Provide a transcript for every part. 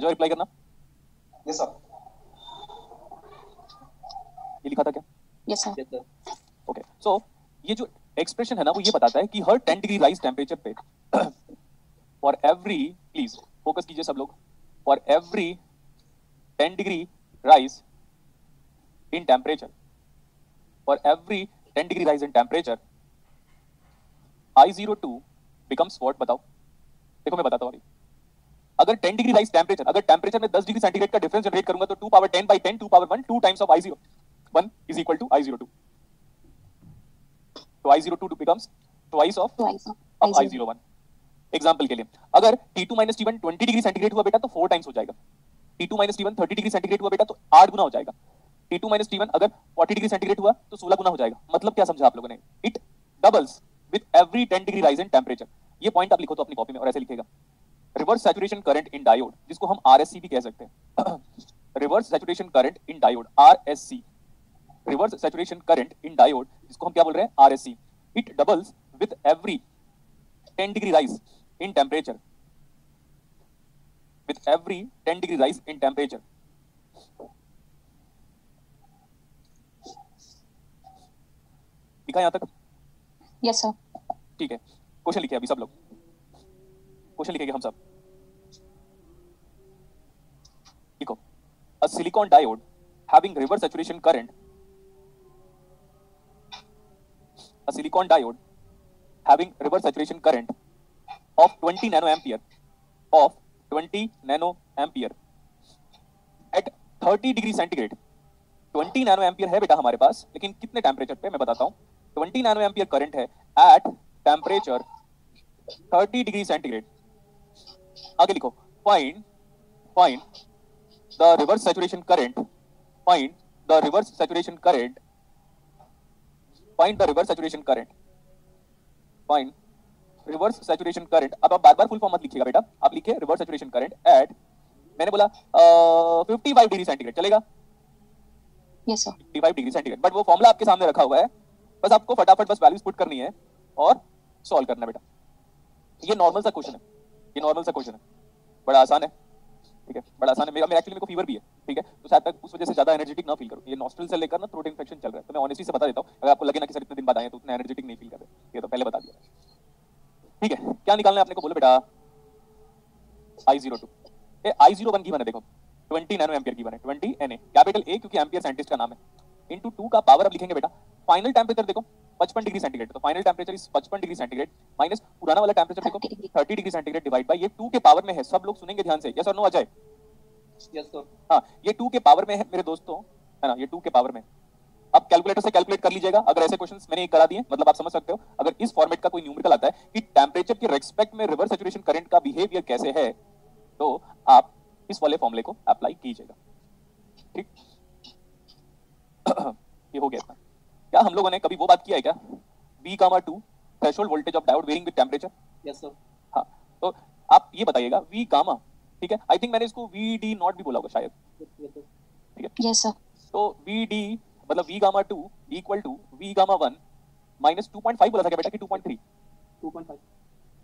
Ajay reply करना। Yes sir. ये लिखा था क्या? Yes sir. Yes sir. Okay, so ये जो एक्सप्रेशन है ना वो ये बताता है कि हर 10 डिग्री राइज टेम्परेचर पे फॉर एवरी, प्लीज फोकस कीजिए सब लोग, for every 10 degree rise in temperature, for every 10 degree rise in temperature, I02 becomes what? बताओ, देखो मैं बताता हूँ अभी। अगर 10 डिग्री राइज टेम्परेचर, अगर टेम्परेचर में 10 डिग्री सेंटीग्रेड का डिफरेंस जनरेट करूंगा तो 2 power 10 by 10 2 power 1 2 times of I01 is equal to I02. तो I02 becomes twice of I01. Example के लिए अगर T2 minus T1 20 degree centigrade हुआ बेटा तो 4 टाइम्स हो जाएगा। T2 minus T1 30 degree centigrade हुआ बेटा तो 8 गुना हो जाएगा। T2 minus T1 अगर 40 डिग्री सेंटीग्रेड हुआ तो 16 गुना हो जाएगा। मतलब क्या समझा आप लोगों ने? It doubles with every 10 degree rise in temperature. ये पॉइंट आप लिखो तो अपनी कॉपी में और ऐसे लिखेगा, reverse saturation current in diode, जिसको हम आरएससी भी कह सकते हैं। Reverse saturation current in diode, RSC, reverse saturation current in diode, जिसको हम क्या बोल रहे हैं? RSC. It doubles with every 10 degree rise in temperature, with every 10 degree rise in temperature. लिखा यहां तक? Yes sir. ठीक है, क्वेश्चन लिखे अभी सब लोग, क्वेश्चन लिखेंगे हम सब। लिखो, a silicon diode having reverse saturation current, a silicon diode having reverse saturation current of 20 nanoampere, of 20 nanoampere at 30 degree centigrade. 20 nanoampere है बेटा हमारे पास, लेकिन कितने टेम्परेचर पे मैं बताता हूं। 20 नैनोएम्पियर करंट है एट टेम्परेचर 30 डिग्री सेंटीग्रेड। आगे लिखो, find the reverse saturation current, find the reverse saturation current, find the reverse saturation current, find reverse saturation current. अब आप बार-बार फुल फॉर्म मत लिखिएगा बेटा, आप लिखिए रिवर्स सैचुरेशन करंट एट, मैंने बोला 55 डिग्री सेंटीग्रेड, चलेगा? Yes sir. 55 degree centigrade, but वो फॉर्मूला आपके सामने रखा हुआ है, बस आपको फटाफट बस वैल्यूज पुट करनी है और सॉल्व करना बेटा। ये नॉर्मल सा क्वेश्चन है, ये नॉर्मल सा क्वेश्चन है, बड़ा आसान है, ठीक है, बड़ा आसान है। मेरा एक्चुअली मेरे को फीवर भी है, ठीक है, तो शायद तक उस वजह से ज्यादा एनर्जेटिक ना फील करूं। ये नॉस्ट्रल से लेकर ना थ्रोट इन्फेक्शन चल रहा है, तो मैं ऑनेस्टली से बता देता हूं, अगर आपको लगे ना कि सर इतने दिन बाद आए तो उतना एनर्जेटिक नहीं फील कर रहे, ये तो पहले बता दिया, ठीक है। क्या निकालना है आपने को? बोलो बेटा I02। ये I01 की बने, देखो 20 नैनो एम्पियर की बने, 20 Na, कैपिटल A क्योंकि एम्पियर साइंटिस्ट का नाम है, इनटू 2 का पावर अब लिखेंगे बेटा। फाइनल टेंपरेचर देखो 55 डिग्री सेंटीग्रेड, तो final temperature is 55 degree centigrade minus पुराना वाला टेंपरेचर देखो 30 डिग्री सेंटीग्रेड डिवाइड बाय ये 2 के पावर में है। सब लोग सुनेंगे ध्यान से, यस और नो अजय? Yes sir. हां, ये 2 के पावर में है मेरे दोस्तों, है ना, ये 2 के पावर में। अब कैलकुलेटर से कैलकुलेट कर लीजिएगा, अगर ऐसे क्वेश्चंस मैंने करा दिए, मतलब आप समझ सकते हो। अगर इस फॉर्मेट का कोई न्यूमेरिकल आता है कि टेंपरेचर के रिस्पेक्ट में रिवर्स सैचुरेशन करंट का बिहेवियर कैसे है, तो आप इस वाले फॉर्मूले को अप्लाई कीजिएगा, ठीक। ये हो गया था। क्या हम लोगों ने कभी वो बात किया है क्या, V(2) threshold voltage of diode varying with temperature? Yes sir. हाँ, तो आप ये बताइएगा V गामा, ठीक है, आई थिंक मैंने इसको VD नॉट भी बोला होगा शायद, ठीक है। Yes sir. तो VD मतलब V(2) equal to V(1) minus 2.5 बोला था क्या बेटा कि 2.3?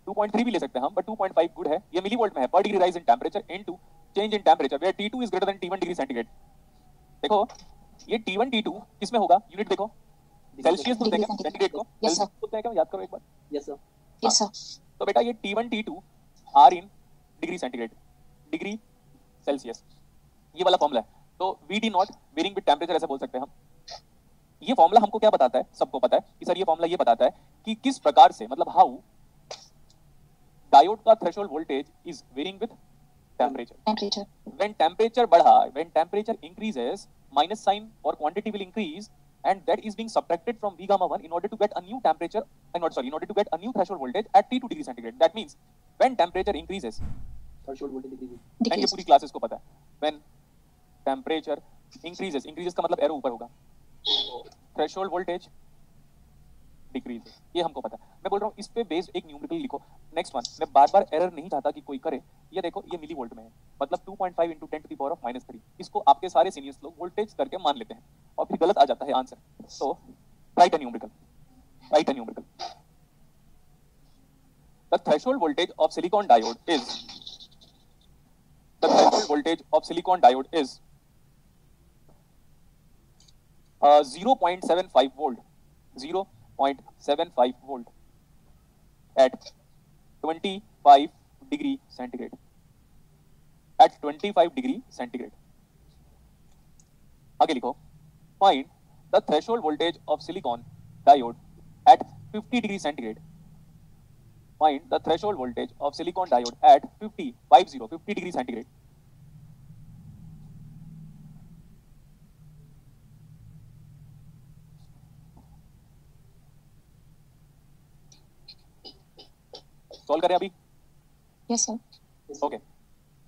2.3 भी ले सकते हैं हम, बट 2.5 गुड है। ये मिलीवोल्ट में है, पर degree rise in temperature into change in temperature where T2 is greater than T1 degree centigrade. देखो ये T1 T2 किसमें होगा? यूनिट देखो, सेल्सियस बोलते हैं क्या सेंटीग्रेड को? सेल्सियस बोलते हैं क्या? याद करो एक बार। Yes sir. Yes sir. तो बेटा ये T1 T2 are in degree centigrade, degree Celsius, ये वाला फॉर्मूला है। तो VD not varying with temperature ऐसा बोल सकते हैं हम। ये फॉर्मूला हमको क्या बताता है? सबको पता है कि सर ये फॉर्मूला ये बताता है कि किस प्रकार से, मतलब हाउ डायोड का threshold voltage is varying with temperature. When temperature बढ़ा, when temperature increases, minus sign और quantity will increase and that is being subtracted from V(1) in order to get a new temperature, in order to get a new threshold voltage at T2 degree centigrade. That means when temperature increases, threshold voltage decrease. and ये पूरी classes को पता है, when temperature increases का मतलब arrow ऊपर होगा, threshold voltage decrease, ये हमको पता है। मैं बोल रहा हूँ इस पे बेस्ड एक न्यूमेरिकल लिखो। नेक्स्ट वन, मैं बार-बार एरर नहीं चाहता कि कोई करे। ये देखो ये मिलीवोल्ट में है, मतलब 2.5 into 10 to the power of -3। इसको आपके सारे सीनियर्स लोग वोल्टेज करके मान लेते हैं और फिर गलत आ जाता है answer. So right a numerical, right a numerical. The threshold voltage of silicon diode is, the threshold voltage of silicon diode is 0.75 volt, 0.75 volt at 25 degree centigrade, at 25 degree centigrade. आगे लिखो, find the threshold voltage of silicon diode at 50 degree centigrade. Find the threshold voltage of silicon diode at 50 degree centigrade. Solve करें अभी? Yes, sir. Okay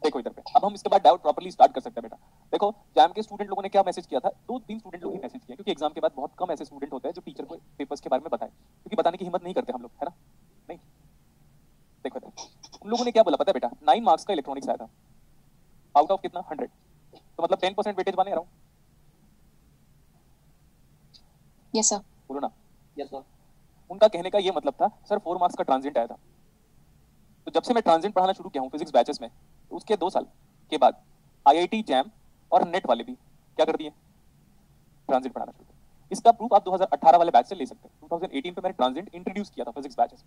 देखो इधर पे, अब हम इसके बाद डाउट प्रॉपर्ली स्टार्ट कर सकते हैं बेटा। देखो जैम के स्टूडेंट लोगों ने क्या मैसेज किया था, 2-3 स्टूडेंट लोगों ने मैसेज किया, क्योंकि एग्जाम के बाद बहुत कम ऐसे स्टूडेंट होते हैं जो टीचर को पेपर्स के बारे में बताएं, क्योंकि बताने की हिम्मत नहीं करते हम लोग, है ना? नहीं, देखो उन लोगों ने क्या बोला पता है बेटा, 9 मार्क्स का इलेक्ट्रॉनिक्स आया था, आउट ऑफ कितना 100, तो मतलब 10% वेटेज बने रहा हूं। Yes, sir. बोलो ना। Yes sir. उनका कहने का ये मतलब था सर 4 मार्क्स का ट्रांजिएंट आया था, तो जब से मैं ट्रांजिएंट पढ़ाना शुरू किया हूँ फिजिक्स बैचेस में, तो उसके 2 साल के बाद आईआईटी जैम और नेट वाले भी क्या कर दिए, ट्रांजिएंट पढ़ाना शुरू किया। इसका प्रूफ आप 2018 वाले बैच से ले सकते हैं। 2018 पे मैंने ट्रांजिएंट इंट्रोड्यूस किया था फिजिक्स बैचेस,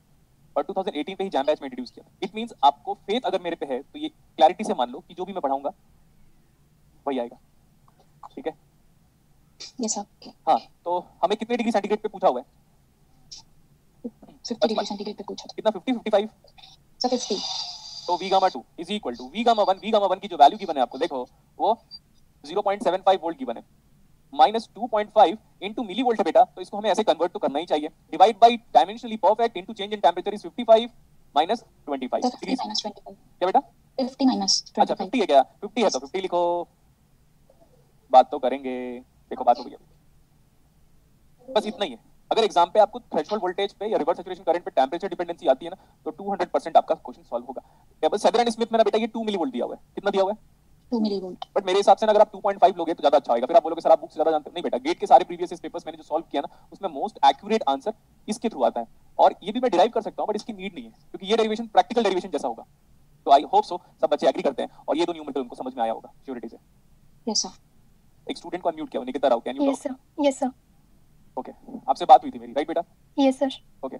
और 2018 पे ही जैम बैच में इंट्रोड्यूस किया था। इट मींस आपको फेथ अगर मेरे पे है तो ये क्लैरिटी से मान लो कि जो भी मैं पढ़ाऊंगा वही आएगा, ठीक है? Yes, sir. हाँ, तो हमें कितने डिग्री सेंटीग्रेड पे पूछा हुआ है? 50 degree centigrade पे पूछा था। कितना? 50-55। Sir, 50. तो V gamma 2 is equal to V gamma 1 की जो वैल्यू की बने आपको देखो वो 0.75 वोल्ट की बने, माइनस 2.5 इंटू मिली वोल्ट है बेटा, तो इसको हमें ऐसे कन्वर्ट तो करना ही चाहिए, divide by dimensionally perfect into change in temperature is 55 minus 25 Sir, 50 minus 25. क्या बेटा? 50 minus अच्छा 25. 50 है क्या? 50 है तो 50 लिखो, बात तो करेंगे, देखो बात हो गई अभी। बस इतना ही है। अगर एग्जाम पे आपको थ्रेशोल्ड वोल्टेज पे या रिवर्स सैचुरेशन करंट पे टेम्परेचर डिपेंडेंसी आती है ना, तो 200% आपका क्वेश्चन सॉल्व होगा। टेबल सेदर एंड स्मिथ मेरा बेटा ये 2 मिलीवोल्ट दिया हुआ है, कितना दिया हुआ है? 2 millivolt. बट मेरे हिसाब से ना अगर आप 2.5 लोगे तो ज्यादा अच्छा होगा। फिर आप बोलोगे सर आप बुक से ज्यादा जानते हो। नहीं बेटा, गेट के सारे प्रीवियस पेपर्स मैंने जो सॉल्व किया ना उसमें मोस्ट एक्यूरेट आंसर इसके थ्रू आता है, और ये भी मैं डिराइव कर सकता हूं, बट इसकी नीड नहीं है क्योंकि ये डेरिवेशन प्रैक्टिकल डेरिवेशन जैसा होगा। तो आई होप सो सब बच्चे एग्री करते हैं और ये दो न्यूमेरिकल उनको समझ में आया होगा श्योरिटी से। Yes, sir. एक स्टूडेंट को अनम्यूट किया, Nikita Rao, can you Yes, sir. Yes, sir. Okay, आपसे बात हुई थी मेरी, राइट बेटा? Yes, sir. ओके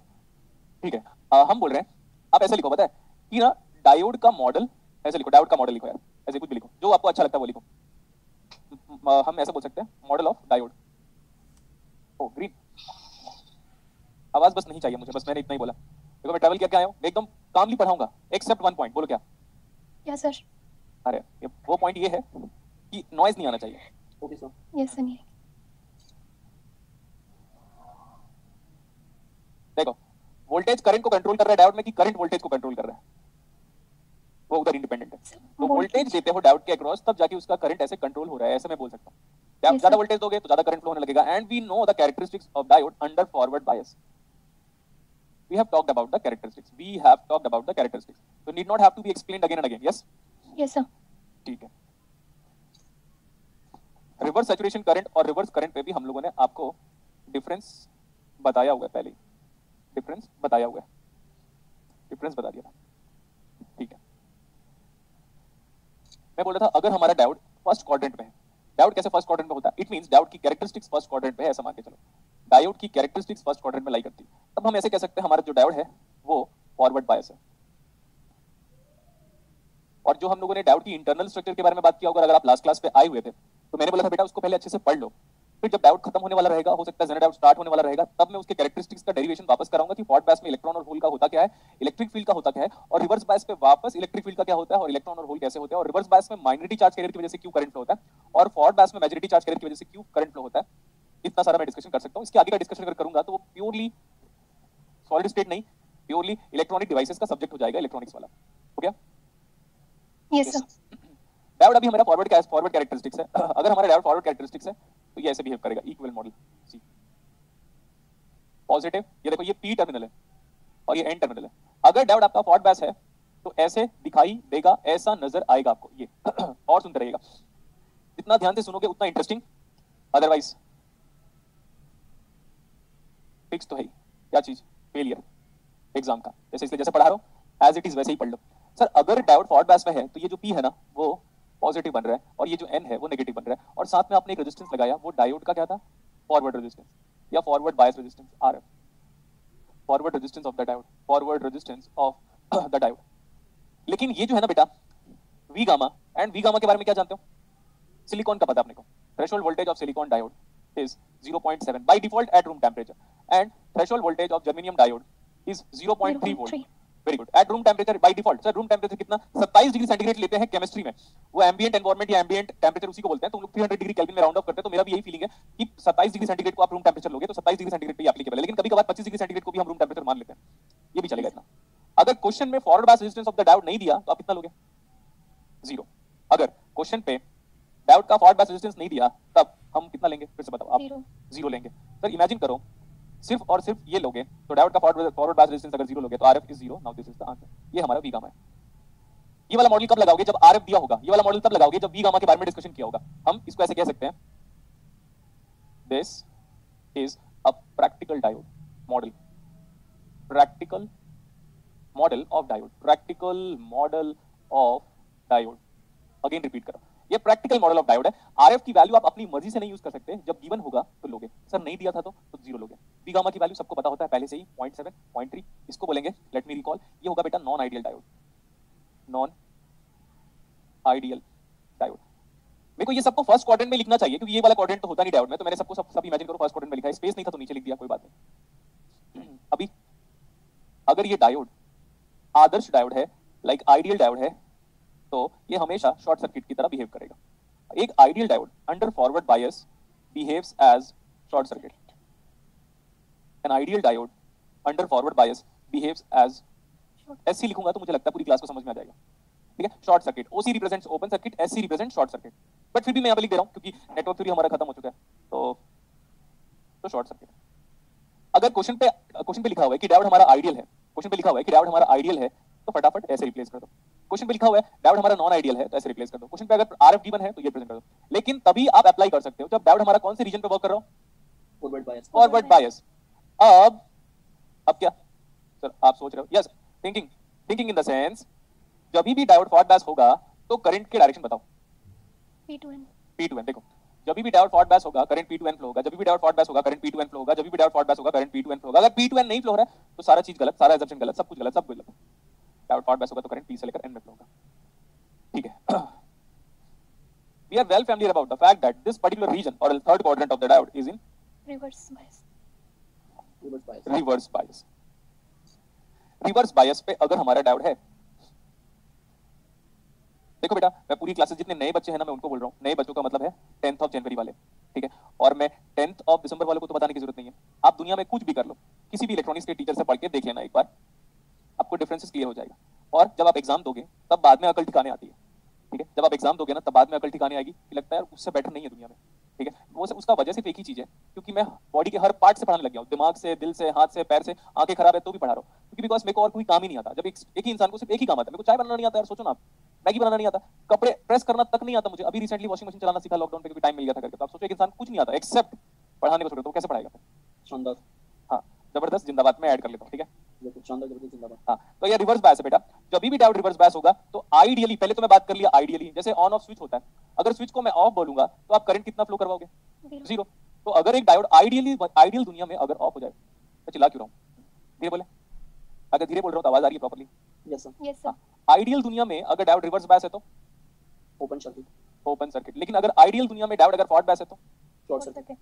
ठीक है। हम बोल रहे हैं आप ऐसे लिखो, पता है कि ना डायोड का मॉडल, ऐसे लिखो, डायोड का मॉडल लिखो यार, ऐसे कुछ भी लिखो जो आपको अच्छा लगता है वो लिखो। हम ऐसा बोल सकते हैं मॉडल ऑफ डायोड। ओ ग्रीन, आवाज बस नहीं चाहिए मुझे, बस मैंने इतना ही बोला। देखो मैं ट्रैवल क्या आया हूँ, एकदम कामली पढ़ाऊंगा एक्सेप्ट वन पॉइंट। बोलो क्या? Yes, sir. अरे ये वो पॉइंट ये है कि नॉइज नहीं आना चाहिए। Okay sir. Yes, sir. देखो वोल्टेज करंट को कंट्रोल कर रहा है डायोड में कि करंट वोल्टेज को कंट्रोल कर रहा है, वो उधर इंडिपेंडेंट है। तो वोल्टेज देते हो डायोड के अक्रॉस तब जाके उसका करंट ऐसे कंट्रोल हो रहा है, ऐसे मैं बोल सकता हूँ। Yes, ज्यादा sir. वोल्टेज दोगे तो ज्यादा करंट फ्लो होने लगेगा। And we know the characteristics of diode under forward bias. We have talked about the characteristics. We have talked about the characteristics. So need not have to be explained again and again. Yes? Yes, sir. ठीक है। Reverse saturation current और reverse current पे भी हम लोगों ने आपको difference बताया हुआ है, पहले डिफरेंस बताया हुआ है, डिफरेंस बता दिया था, ठीक है। मैं बोल रहा था अगर हमारा डायोड फर्स्ट क्वाड्रेंट में है, डायोड कैसे फर्स्ट क्वाड्रेंट में होता है? इट मींस डायोड की कैरेक्टरिस्टिक्स फर्स्ट क्वाड्रेंट में है, ऐसा मान के चलो। डायोड की कैरेक्टरिस्टिक्स फर्स्ट क्वाड्रेंट में लाई करती है, तब हम ऐसे कह सकते हैं हमारा जो डायोड है वो फॉरवर्ड बायस है। और जो हम लोगों ने डायोड की इंटरनल स्ट्रक्चर के बारे में बात किया होगा, अगर आप लास्ट क्लास पे आए हुए थे तो मैंने बोला था बेटा उसको पहले अच्छे से पढ़ लो, फिर जब डायोड खत्म होने वाला रहेगा, हो सकता है जेनर डायोड स्टार्ट होने वाला रहेगा, तब मैं उसके कैरेक्टरिस्टिक्स का डेरिवेशन वापस कराऊंगा कि फॉरवर्ड बायस में इलेक्ट्रॉन और होल का होता क्या है, इलेक्ट्रिक फील्ड का होता क्या है, और रिवर्स बायस पे वापस इलेक्ट्रिक फील्ड का क्या होता है और इलेक्ट्रॉन और होल कैसे होते हैं, और रिवर्स बायस में माइनॉरिटी चार्ज कैरियर की वजह से क्यों करंट फ्लो होता है, और फॉरवर्ड बायस में मेजॉरिटी चार्ज कैरियर की वजह से क्यों करंट फ्लो होता है। इतना सारा मैं डिस्कशन कर सकता हूं। इसके आगे का डिस्कशन अगर करूंगा तो वो प्योरली सॉलिड स्टेट नहीं, प्योरली इलेक्ट्रॉनिक डिवाइसेस का सब्जेक्ट हो जाएगा, इलेक्ट्रॉनिक्स वाला। हो गया? Yes, sir. डायोड अभी हमारा फॉरवर्ड कैरेक्टरिस्टिक्स है। अगर हमारा डायोड फॉरवर्ड कैरेक्टरिस्टिक्स है तो ये ऐसे बिहेव करेगा, इक्विवेलेंट मॉडल सी पॉजिटिव। ये देखो ये पी टर्मिनल है और ये एन टर्मिनल है। अगर डायोड आपका फॉरवर्ड बायस है तो ऐसे दिखाई देगा, ऐसा नजर आएगा आपको ये। और सुनते रहिएगा, जितना ध्यान से सुनोगे उतना इंटरेस्टिंग, अदरवाइज फिक्स तो है ही। क्या चीज? फेलियर एग्जाम का। जैसे इसलिए जैसे पढ़ा रहा हूं एज इट इज वैसे ही पढ़ लो। सर अगर डायोड फॉरवर्ड बायस में है तो ये जो पी है ना वो पॉजिटिव बन रहा है और ये जो n है वो नेगेटिव बन रहा है, और साथ में आपने एक रेजिस्टेंस लगाया, वो डायोड का क्या था, फॉरवर्ड रेजिस्टेंस या forward bias resistance, RF, forward resistance of the diode, forward resistance of the diode. लेकिन ये जो है ना बेटा V gamma, and V gamma के बारे में क्या जानते हो, सिलिकॉन का पता अपने को, threshold voltage of silicon diode is 0.7 by default at room temperature, and threshold voltage of germanium diode is 0.3 volt. Very good. At room temperature by default, sir room temperature कितना, 27 डिग्री सेंटीग्रेड लेते हैं chemistry में, वो ambient environment या ambient temperature उसी को बोलते हैं, तो हम लोग 300 डिग्री केल्विन में राउंड ऑफ करते हैं, तो मेरा भी यही फीलिंग है कि 27 डिग्री सेंटीग्रेड को आप रूम टेम्परेचर लोगे तो 27 डिग्री सेंटीग्रेड पे ही एप्लीकेबल है, लेकिन कभी कभार 25 डिग्री सेंटीग्रेड को भी हम रूम टेम्परेचर मान लेते हैं, ये भी चलेगा इतना। अगर क्वेश्चन में forward bias resistance of the diode नहीं दिया तो आप कितना लोगे, 0। अगर क्वेश्चन पे डायोड का फॉरवर्ड बायस रेजिस्टेंस नहीं दिया तब हम कितना लेंगे, फिर से बताओ आप, 0 लेंगे। सर इमेजिन करो सिर्फ और सिर्फ ये लोगे तो डायोड का फॉरवर्ड बायस रेजिस्टेंस अगर 0 लोगे तो RF is 0। Now this is the answer, ये हमारा वी गामा है। ये वाला मॉडल कब लगाओगे, जब RF दिया होगा, ये वाला मॉडल तब लगाओगे जब वी गामा के बारे में डिस्कशन किया होगा। हम इसको ऐसे कह सकते हैं, this is a practical diode model, practical model of diode, practical model of diode. Again repeat करो, ये प्रैक्टिकल मॉडल ऑफ डायोड है। RF की वैल्यू आप अपनी मर्जी से नहीं यूज कर सकते, जब गिवन होगा तो लोगे, सर नहीं दिया था तो 0 लोगे। वी गामा की वैल्यू सबको पता होता है पहले से ही, 0.7, 0.3, इसको बोलेंगे, लेट मी रिकॉल, ये होगा बेटा non ideal diode, non ideal diode. मेरे को ये सबको फर्स्ट क्वाड्रेंट में लिखना चाहिए क्योंकि ये वाला क्वाड्रेंट तो होता नहीं डायोड में, तो मैंने सबको सब इमेजिन करो फर्स्ट क्वाड्रेंट में लिखा है, स्पेस नहीं था तो नीचे लिख दिया, कोई बात नहीं। अभी अगर ये डायोड आदर्श डायोड है, लाइक आइडियल डायोड है, तो ये हमेशा शॉर्ट सर्किट की तरह बिहेव करेगा। एक ideal diode under forward bias behaves as short circuit, an ideal diode under forward bias behaves as, SC लिखूंगा तो मुझे लगता है पूरी क्लास को समझ में आ जाएगा, ठीक है। Short circuit, OC represents open circuit, SC represents short circuit, but फिर भी मैं यहाँ पे लिख दे रहा हूँ क्योंकि नेटवर्क थ्योरी हमारा खत्म हो चुका है, तो शॉर्ट सर्किट। अगर क्वेश्चन पे लिखा हुआ है कि डायोड हमारा आइडियल है, क्वेश्चन पे लिखा हुआ है कि डायोड हमारा आइडियल है, तो फटाफट ऐसे रिप्लेस कर दो। क्वेश्चन पे लिखा हुआ है डायोड हमारा नॉन आइडियल है, तो ऐसे रिप्लेस कर दो। क्वेश्चन पे अगर RF गिवन है तो ये प्रेजेंट कर दो, लेकिन तभी आप अप्लाई कर सकते हो जब डायोड हमारा कौन से रीजन पे वर्क कर रहा हो, फॉरवर्ड बायस, फॉरवर्ड बायस। अब क्या सर आप सोच रहे हो, yes, thinking in the sense, जब भी डायोड फॉरवर्ड बायस होगा तो करंट के डायरेक्शन बताओ, P2N। देखो जब भी डायोड फॉरवर्ड बायस होगा करंट P2N फ्लो होगा, जब भी डायोड फॉरवर्ड बायस होगा करंट P2N फ्लो होगा, जब भी डायोड फॉरवर्ड बायस होगा करंट P2N फ्लो होगा। अगर P2N नहीं फ्लो हो रहा है तो सारा चीज गलत, सारा असम्पशन गलत, सब कुछ गलत, सब कुछ गलत। डायोड फॉरवर्ड बायस होगा तो करंट P से लेकर N में फ्लो होगा, ठीक है। We are well familiar about the fact that this particular region or the third quadrant of the diode is in reverse bias. reverse bias। Reverse bias पे अगर हमारा डायोड है, देखो बेटा मैं पूरी क्लासेस जितने नए बच्चे हैं ना मैं उनको बोल रहा हूँ, नए बच्चों का मतलब है 10th ऑफ जनवरी वाले, ठीक है, और मैं 10th ऑफ दिसंबर वालों को तो बताने की जरूरत नहीं है। आप दुनिया में कुछ भी कर लो, किसी भी इलेक्ट्रॉनिक्स के टीचर से पढ़ के देख लेना एक बार, आपको डिफरेंसेस क्लियर हो जाएगा। और जब आप एग्जाम दोगे तब बाद में अकल ठिकाने आती है, ठीक है, जब आप एग्जाम दोगे ना तब बाद में अकल ठिकाने आएगी कि लगता है यार उससे बेटर नहीं है दुनिया में, ठीक है। वो उसका वजह सिर्फ एक ही चीज है, क्योंकि मैं बॉडी के हर पार्ट से पढ़ाने लग गया हूँ, दिमाग से, दिल से, हाथ से, पैर से, आंखें खराब है तो भी पढ़ा रहा हूँ, क्योंकि बिकॉज मेरे को और कोई काम ही नहीं आता। जब एक ही इंसान को सिर्फ एक ही काम आता है, मेरे को चाय बनाना नहीं आता यार, सोचो ना आप, मैगी बनाना नहीं आता, कपड़े प्रेस करना तक नहीं आता मुझे, अभी रिसेंटली वॉशिंग मशीन चलाना सीखा लॉकडाउन पे क्योंकि टाइम मिल गया था करके। तो आप सोचो एक इंसान कुछ नहीं आता एक्सेप्ट पढ़ाने को छोड़ो तो कैसे पढ़ाएगा? शानदार, हाँ जबरदस्त, जिंदाबाद में ऐड कर लेता हूँ, ठीक है। शानदार, जबरदस्त, जिंदाबाद। हाँ तो ये रिवर्स बायस है बेटा, जब भी डायोड रिवर्स बायस होगा तो आइडियली, पहले तो मैं बात कर लिया आइडियली, जैसे ऑन ऑफ स्विच होता है, अगर स्विच को मैं ऑफ बोलूंगा तो आप करंट कितना फ्लो करवाओगे? 0। तो अगर एक डायोड आइडियल दुनिया में अगर ऑफ हो जाए, मैं चिल्ला क्यों रहा हूँ, धीरे बोले, अगर धीरे बोल रहा हूँ तो आवाज आ रही है properly? Yes sir, yes sir. Ideal दुनिया में अगर डायोड रिवर्स बायस है तो ओपन सर्किट, ओपन सर्किट, लेकिन अगर आइडियल दुनिया में डायोड अगर फॉरवर्ड बायस है तो शॉर्ट सर्किट।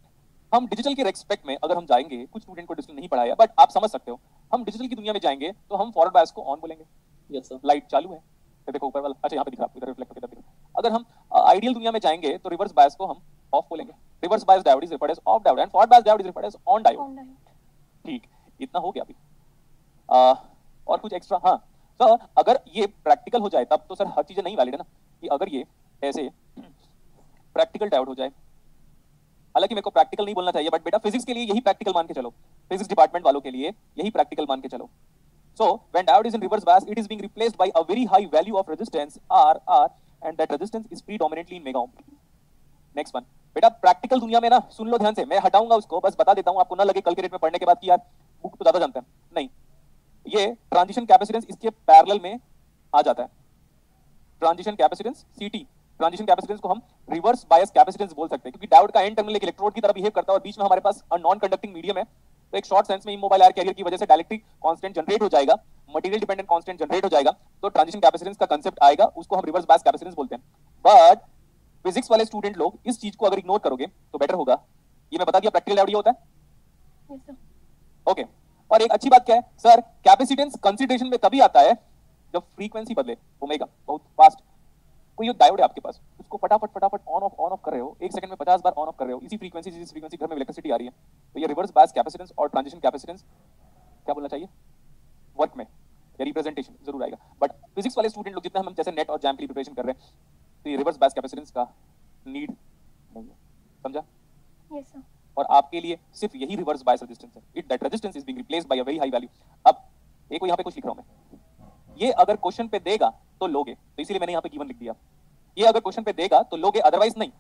हम डिजिटल के रेस्पेक्ट में अगर हम जाएंगे, कुछ स्टूडेंट को डिजिटल नहीं पढ़ाया बट आप समझ सकते हो, हम डिजिटल की दुनिया में जाएंगे तो हम फॉरवर्ड बायस को ऑन बोलेंगे। यस सर, लाइट चालू है, ये देखो ऊपर वाला, अच्छा यहाँ पे दिख रहा है, इधर रिफ्लेक्ट होकर दिख रहा है। अगर हम आइडियल दुनिया में जाएंगे तो रिवर्स बायस को हम ऑफ बोलेंगे, reverse bias diode is referred as off diode and forward bias diode is referred as on diode, ठीक, इतना हो गया अभी। और कुछ एक्स्ट्रा? हाँ सर, अगर ये प्रैक्टिकल हो जाए तब तो सर हर चीजें नहीं वैलिड है ना, कि अगर ये ऐसे प्रैक्टिकल डायोड हो जाए, हालांकि मेरे को प्रैक्टिकल नहीं बोलना चाहिए बट बेटा फिजिक्स के लिए यही प्रैक्टिकल मान के चलो, फिजिक्स डिपार्टमेंट वालों के लिए यही प्रैक्टिकल मान के चलो। So when diode is in reverse bias, it is being replaced by a very high value of resistance R, and that resistance is predominantly in mega ohm. Next one, बेटा practical दुनिया में ना, सुन लो ध्यान से, मैं हटाऊंगा उसको, बस बता देता हूं, आपको ना लगे कल के डेट में पढ़ने के बाद कि यार बुक तो ज्यादा जानते हैं, नहीं, ये ट्रांजिशन कैपेसिटेंस इसके पैरेलल में आ जाता है, transition capacitance CT, transition capacitance को हम रिवर्स बायस कैपेसिटेंस बोल सकते हैं, क्योंकि डायोड का एन टर्मिनल एक इलेक्ट्रोड की तरह बिहेव करता है और बीच में हमारे पास नॉन कंडक्टिंग मीडियम है, तो एक शॉर्ट सेंस में इमोबाइल आयर कैरियर की वजह से डाइलेक्ट्रिक कांस्टेंट जनरेट हो जाएगा, मटेरियल डिपेंडेंट कांस्टेंट जनरेट हो जाएगा, तो ट्रांजिशन कैपेसिटेंस का कांसेप्ट आएगा, उसको हम रिवर्स बायस कैपेसिटेंस बोलते हैं। बट फिजिक्स वाले स्टूडेंट लोग इस चीज को अगर इग्नोर करोगे तो बेटर होगा। ये मैं बता दिया प्रैक्टिकल डायोड ये होता है। Yes sir. ओके, और एक अच्छी बात क्या है सर, कैपेसिटेंस कंसीडरेशन में तभी आता है जब फ्रीक्वेंसी बदले, ओमेगा बहुत फास्ट। कोई एक डायोड है आपके पास, उसको फटाफट ऑन ऑफ कर रहे हो, 1 सेकंड में 50 बार ऑन ऑफ कर रहे हो, इसी फ्रीक्वेंसी घर में इलेक्ट्रिसिटी आ रही है, तो ये रिवर्स बायस कैपेसिटेंस और ट्रांजिशन कैपेसिटेंस क्या बोलना चाहिए, वर्क में या रिप्रेजेंटेशन जरूर आएगा। बट फिजिक्स वाले स्टूडेंट लोग जितना हम जैसे नेट और जैम की प्रिपरेशन कर रहे हैं, तो ये रिवर्स बायस कैपेसिटेंस का नीड नहीं है, समझा? Yes sir. और आपके लिए सिर्फ यही रिवर्स बायस रेजिस्टेंस है, it that resistance is being replaced by a very high value. अब एक को यहाँ पे कुछ लिख रहा हूं मैं, ये अगर क्वेश्चन पे देगा तो लोगे, तो इसीलिए मैंने यहाँ पे गिवन लिख दिया, ये अगर क्वेश्चन पे देगा तो लोगे, अदरवाइज नहीं।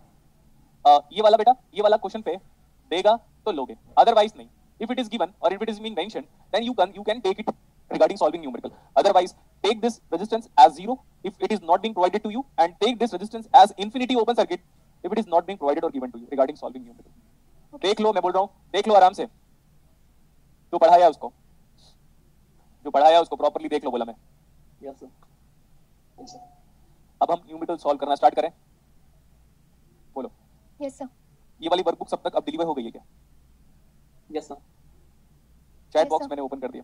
ये वाला बेटा, ये वाला क्वेश्चन पे देगा तो लोगे, अदरवाइज नहीं। इफ इट इज गिवन और if it is being mentioned then you can take it regarding solving numerical, otherwise take this resistance as 0 if it is not being provided to you, and take this resistance as infinity open circuit if it is not being provided or given to you regarding solving numerical। देख लो, मैं बोल रहा हूं, देख लो आराम से, जो पढ़ाया उसको प्रॉपर्ली देख लो, बोला मैं। Yes sir. Yes sir. अब हम न्यूमेरिकल सॉल्व करना स्टार्ट करें, बोलो। Yes sir. ये वाली वर्कबुक सब तक अब डिलीवर हो गई है क्या? Yes sir. Chat Yes, box sir. मैंने ओपन कर दिया,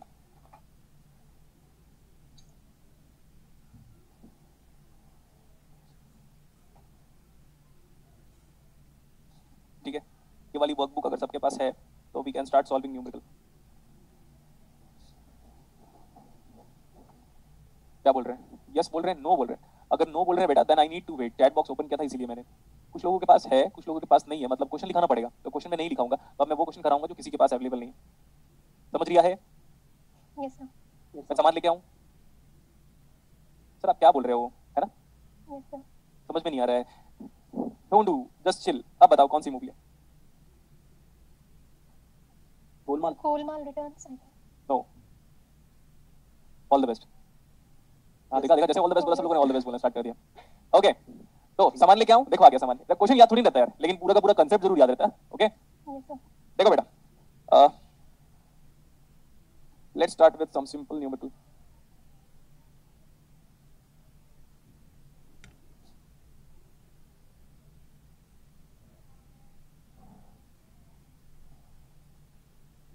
ठीक है? ये वाली वर्कबुक अगर सबके पास है तो we can start solving numerical. क्या बोल रहे हैं? यस बोल रहे हैं, नो बोल रहे हैं? अगर नो बोल रहे हैं बेटा, then I need to wait. Chat box open किया था इसीलिए मैंने, कुछ लोगों के पास है, कुछ लोगों के पास नहीं है, मतलब क्वेश्चन लिखाना पड़ेगा, तो क्वेश्चन में नहीं लिखाऊंगा, तो अब मैं वो क्वेश्चन कराऊंगा जो किसी के पास अवेलेबल नहीं है। समझ लिया है? Yes sir. मैं सामान लेके आऊं? सर आप क्या बोल रहे हो, है ना? Yes sir. समझ में नहीं आ रहा है, डोंट डू, जस्ट चिल। अब बताओ कौन सी मूवी है? Golmaal Returns. No, all the best. हाँ देखा, जैसे ऑल द बेस्ट बोला सब लोगों ने ऑल द बेस्ट बोलना स्टार्ट कर दिया। ओके, तो सामान लेके आऊं? देखो आ गया सामान। क्वेश्चन याद थोड़ी रहता है यार, लेकिन पूरा का पूरा कंसेप्ट जरूर याद रहता है। Okay yes sir. देखो बेटा, let's start with some simple numerical.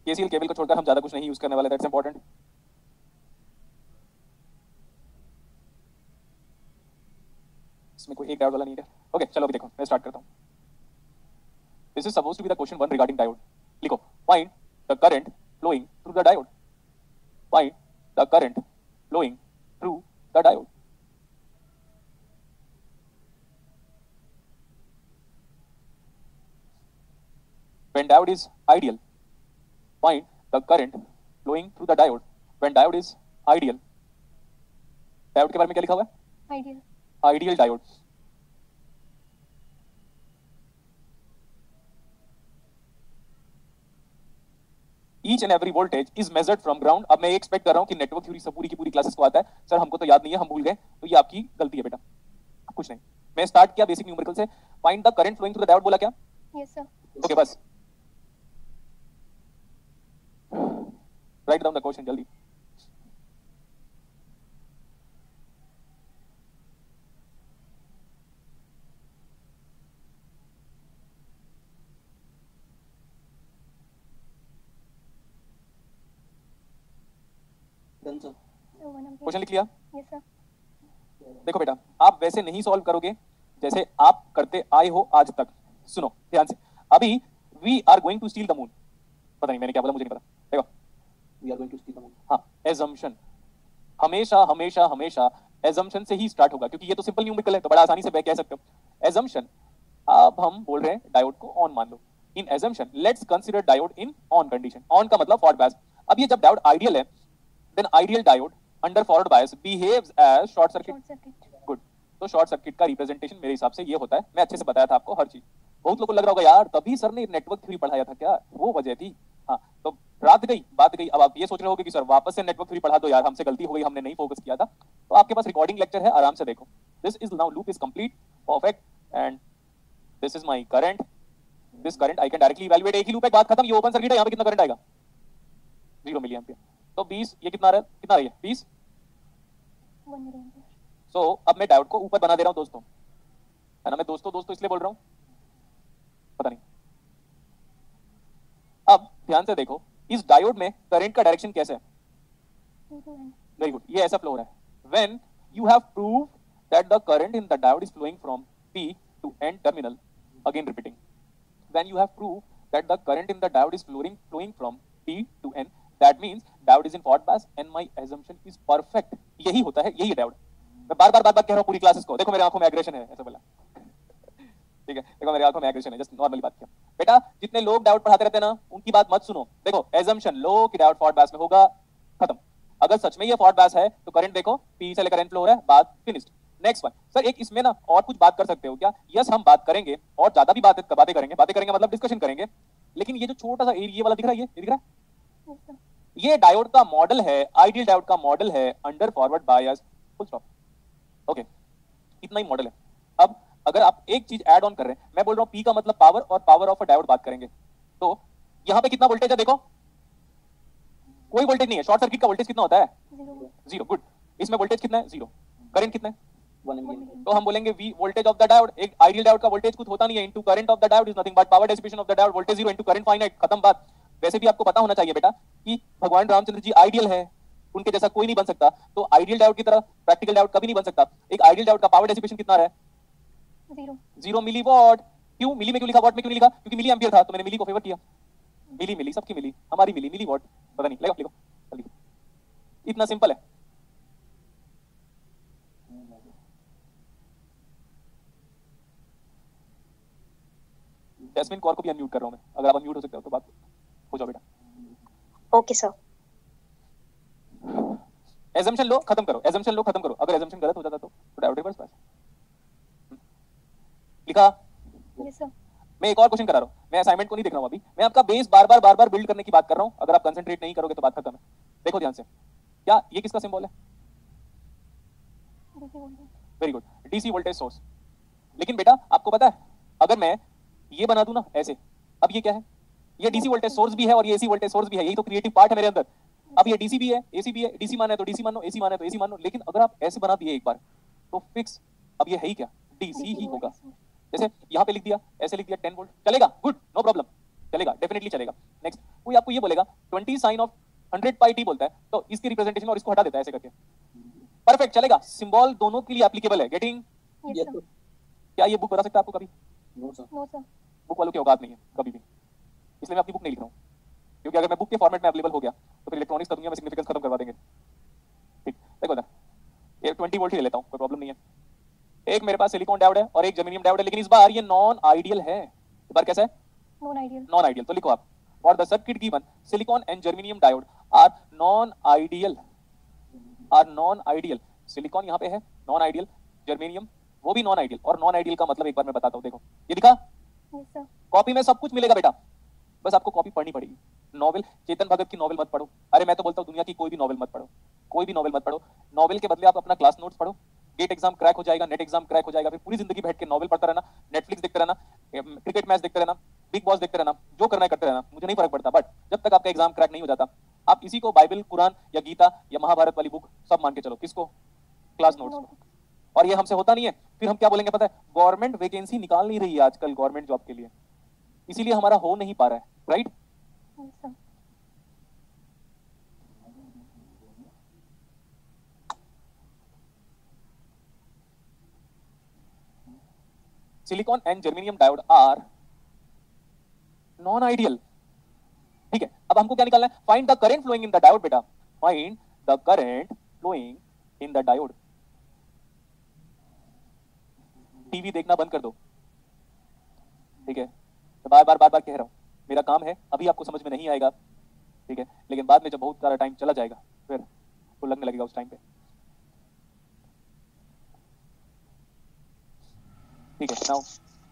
KCL KVL को छोड़कर हम ज्यादा कुछ नहीं यूज करने वाले, दैट्स इंपॉर्टेंट। इसमें कोई एक डायोड वाला नहीं है। ओके चलो अभी देखो, मैं स्टार्ट करता हूं। This is supposed to be the question 1 regarding diode. लिखो, find the current flowing through the diode, find the current flowing through the diode. When diode is ideal, find the current flowing through the diode when diode is ideal। Diode के बारे में क्या लिखा हुआ है? Ideal. Ideal diode. Each and every voltage is measured from ground। अब मैं expect कर रहा हूं कि नेटवर्क थ्योरी सब पूरी की पूरी क्लासेस को आता है। सर हमको तो याद नहीं है, हम भूल गए, तो ये आपकी गलती है बेटा, कुछ नहीं। मैं स्टार्ट किया बेसिक न्यूमेरिकल से, find the current flowing through the diode, बोला क्या? Yes sir. ओके बस राइट डाउन द क्वेश्चन जल्दी। Done sir. क्वेश्चन लिख लिया? Yes sir. देखो बेटा, आप वैसे नहीं सॉल्व करोगे जैसे आप करते आए हो आज तक। सुनो ध्यान से, अभी we are going to steal the moon, पता नहीं मैंने क्या बोला, मुझे नहीं पता। देखो, we are going to steal the moon. हाँ, एजम्पशन हमेशा हमेशा हमेशा एजम्पशन से ही स्टार्ट होगा, क्योंकि ये तो सिंपल न्यूमेरिकल है, तो बड़ा आसानी से कह सकते हो एजम्पशन। अब हम बोल रहे हैं डायोड को ऑन मान लो। In assumption let's consider diode in on condition. On का मतलब फॉरवर्ड बायस। अब ये जब डायोड आइडियल है, then ideal diode under forward bias behaves as short circuit. Good, तो शॉर्ट सर्किट का रिप्रेजेंटेशन मेरे हिसाब से ये होता है। मैं अच्छे से बताया था आपको हर चीज। बहुत लोगों को लग रहा होगा यार तभी सर ने नेटवर्क थ्योरी पढ़ाया था क्या, वो वजह थी। हाँ, तो बात गई। अब आप ये सोच रहे होगे कि सर वापस से नेटवर्क थ्योरी पढ़ा दो यार, हमसे गलती हो गई, हमने नहीं फोकस किया था। तो आपके पास रिकॉर्डिंग लेक्चर है, आराम से देखो। This is now loop is complete, perfect, and this is my current. This current I can directly evaluate. एक ही loop है, बात खत्म. ये open circuit है, यहाँ पे कितना करंट आएगा? 0 मिली एम्पियर. तो 20 ये कितना रहा है 20. 1 मिली एम्पियर. So अब मैं डायोड को ऊपर बना दे रहा हूँ दोस्तों, है ना. मैं दोस्तों इसलिए बोल रहा हूँ, पता नहीं. अब ध्यान से देखो, इस डायोड में करंट का डायरेक्शन कैसा है? वेरी गुड, ये ऐसा फ्लो हो रहा है. When you have prove that the current in the diode is flowing from P to N terminal, again repeating, when you have proved that the current in the diode is flowing from P to N, that means diode is in forward bias and my assumption is perfect. यही होता है, यही है diode. मैं बार बार कह रहा हूँ पूरी क्लासेस को. देखो मेरे आंखों में एग्रेशन है, ऐसा बोला. ठीक है, देखो मेरे आंखों में एग्रेशन है, जस्ट नॉर्मली बात किया. बेटा जितने लोग डायोड पढ़ाते रहते हैं ना, उनकी बात मत सुनो. देखो एजम्पशन लो कि डायोड फॉरवर्ड बायस में होगा, खत्म. अगर सच में ये फॉरवर्ड बायस है तो करंट देखो P से लेकर N फ्लो हो रहा है, बात फिनिश्ड. नेक्स्ट वन सर, एक इसमें ना और कुछ बात कर सकते हो क्या? यस हम बात करेंगे और ज्यादा भी बातें करेंगे मतलब डिस्कशन करेंगे. लेकिन ये जो छोटा सा ये वाला दिख रहा है, ये दिख रहा है, ये डायोड का मॉडल है, आइडियल डायोड का मॉडल है अंडर फॉरवर्ड बायस, फुल स्टॉप. ओके, इतना ही मॉडल है. अब अगर आप एक चीज ऐड ऑन कर रहे हैं, मैं बोल रहा हूं P का मतलब पावर और पावर ऑफ अ डायोड बात करेंगे, तो यहां पे कितना वोल्टेज है? देखो कोई वोल्टेज नहीं है. शॉर्ट सर्किट का वोल्टेज कितना होता है? 0. गुड. इसमें वोल्टेज कितना है? 0. करंट कितना है? 1 मिली. तो हम बोलेंगे V voltage of the diode. एक आइडियल डायोड का वोल्टेज कुछ होता नहीं है, into current of the diode is nothing but power dissipation of the diode. Voltage 0 into current finite, खत्म बात. वैसे भी आपको पता होना चाहिए बेटा कि भगवान रामचंद्र जी आइडियल है, उनके जैसा कोई नहीं बन सकता. तो आइडियल डायोड की तरह प्रैक्टिकल डायोड कभी नहीं बन सकता. एक आइडियल डायोड का पावर डिसिपेशन कितना है? 0 मिलीवॉट. क्यों मिली में क्यों लिखा, वॉट में क्यों नहीं लिखा? क्योंकि मिली एम्पियर था तो मैंने मिली को फेवर किया. मिली सबकी मिली, हमारी मिली वॉट पता नहीं. लिखो जल्दी, इतना सिंपल है. जैस्मिन कौर को भी अनम्यूट कर रहा हूं मैं, अगर आप अनम्यूट हो सकते हो तो बात हो जाओ बेटा. Okay sir. एजम्पशन लो खत्म करो, अगर एजम्पशन गलत हो जाता तो डायोड रिवर्स बायस. लिखा? Yes sir. मैं एक और क्वेश्चन करा रहा हूं, मैं असाइनमेंट को नहीं देख रहा हूं अभी. मैं आपका बेस बार-बार बिल्ड करने की बात कर रहा हूं. अगर आप कंसंट्रेट नहीं करोगे तो बात खत्म है. देखो ध्यान से, क्या ये किसका सिंबल है? Very good, DC voltage source. लेकिन बेटा आपको पता है, अगर मैं ये बना दूं ना ऐसे, अब ये क्या है? ये डीसी वोल्टेज सोर्स भी है और ये एसी वोल्टेज सोर्स भी है. यही तो क्रिएटिव पार्ट है मेरे अंदर. अब ये डीसी भी है, एसी भी है. डीसी माना है तो डीसी मान लो, एसी माना है तो एसी मान लो. लेकिन अगर आप ऐसे बना दिए एक बार तो फिक्स, अब ये है ही क्या? डीसी ही होगा. जैसे यहाँ पे लिख दिया, ऐसे लिख दिया 10 वोल्ट, चलेगा? गुड, नो प्रॉब्लम, चलेगा, डेफिनेटली चलेगा. नेक्स्ट कोई आपको ये बोलेगा 20 साइन ऑफ 100 पाई टी बोलता है, तो इसकी रिप्रेजेंटेशन और इसको हटा देता है ऐसे करके, परफेक्ट चलेगा. सिंबल दोनों के लिए एप्लीकेबल है. गेटिंग? Yes sir. क्या ये बुक बता सकता है आपको कभी? No sir. बुक वालों की औकात नहीं है कभी भी, इसलिए मैं अपनी बुक नहीं लिख रहा हूँ. क्योंकि अगर मैं बुक के फॉर्मेट में अवेलेबल हो गया तो फिर इलेक्ट्रॉनिक्स का दुनिया में सिग्निफिकेंस खत्म करवा देंगे. ठीक, देखो ना, ये 20 वोल्ट ही ले लेता हूँ, कोई प्रॉब्लम नहीं है. एक मेरे पास सिलिकॉन डायोड है और एक जर्मेनियम डायोड है, लेकिन इस बार ये नॉन आइडियल है. इस बार कैसा है? Non ideal. तो लिखो आप, for the circuit given silicon and germanium diode are non ideal. Silicon यहाँ पे है नॉन आइडियल, जर्मेनियम वो भी नॉन आइडियल. और नॉन आइडियल का मतलब एक बार मैं बताता हूँ. देखो ये दिखा, कॉपी में सब कुछ मिलेगा बेटा, बस आपको कॉपी पढ़नी पड़ेगी. नॉवेल, चेतन भगत की नॉवेल मत पढ़ो. अरे मैं तो बोलता हूँ दुनिया की कोई भी नॉवेल मत पढ़ो. नॉवेल के बदले आप अपना क्लास नोट्स पढ़ो. गेट एग्जाम क्रैक हो जाएगा, नेट एग्जाम क्रैक हो जाएगा. फिर पूरी जिंदगी बैठ के नॉवेल पढ़ता रहना, नेटफ्लिक्स देखते रहना, क्रिकेट मैच देखते रहना, बिग बॉस देखते रहना, जो करना है करते रहना, मुझे नहीं फर्क पड़ता. बट जब तक आपका एग्जाम क्रैक नहीं हो जाता, आप इसी को बाइबल, कुरान या गीता या महाभारत वाली बुक सब मान के चलो. किसको? क्लास नोट्स को. और ये हमसे होता नहीं है. फिर हम क्या बोलेंगे पता है? गवर्नमेंट वैकेंसी निकाल नहीं रही है आजकल गवर्नमेंट जॉब के लिए, इसीलिए हमारा हो नहीं पा रहा है. Right? Silicon and germanium diode are non ideal. ठीक है, अब हमको क्या निकालना है? Find the current flowing in the diode. बेटा find the current flowing in the diode. TV देखना बंद कर दो. ठीक है, तो बार बार कह रहा हूं, मेरा काम है, अभी आपको समझ में नहीं आएगा. ठीक है, लेकिन बाद में जब बहुत सारा टाइम चला जाएगा फिर तो लगने लगेगा उस टाइम पे. ठीक है, now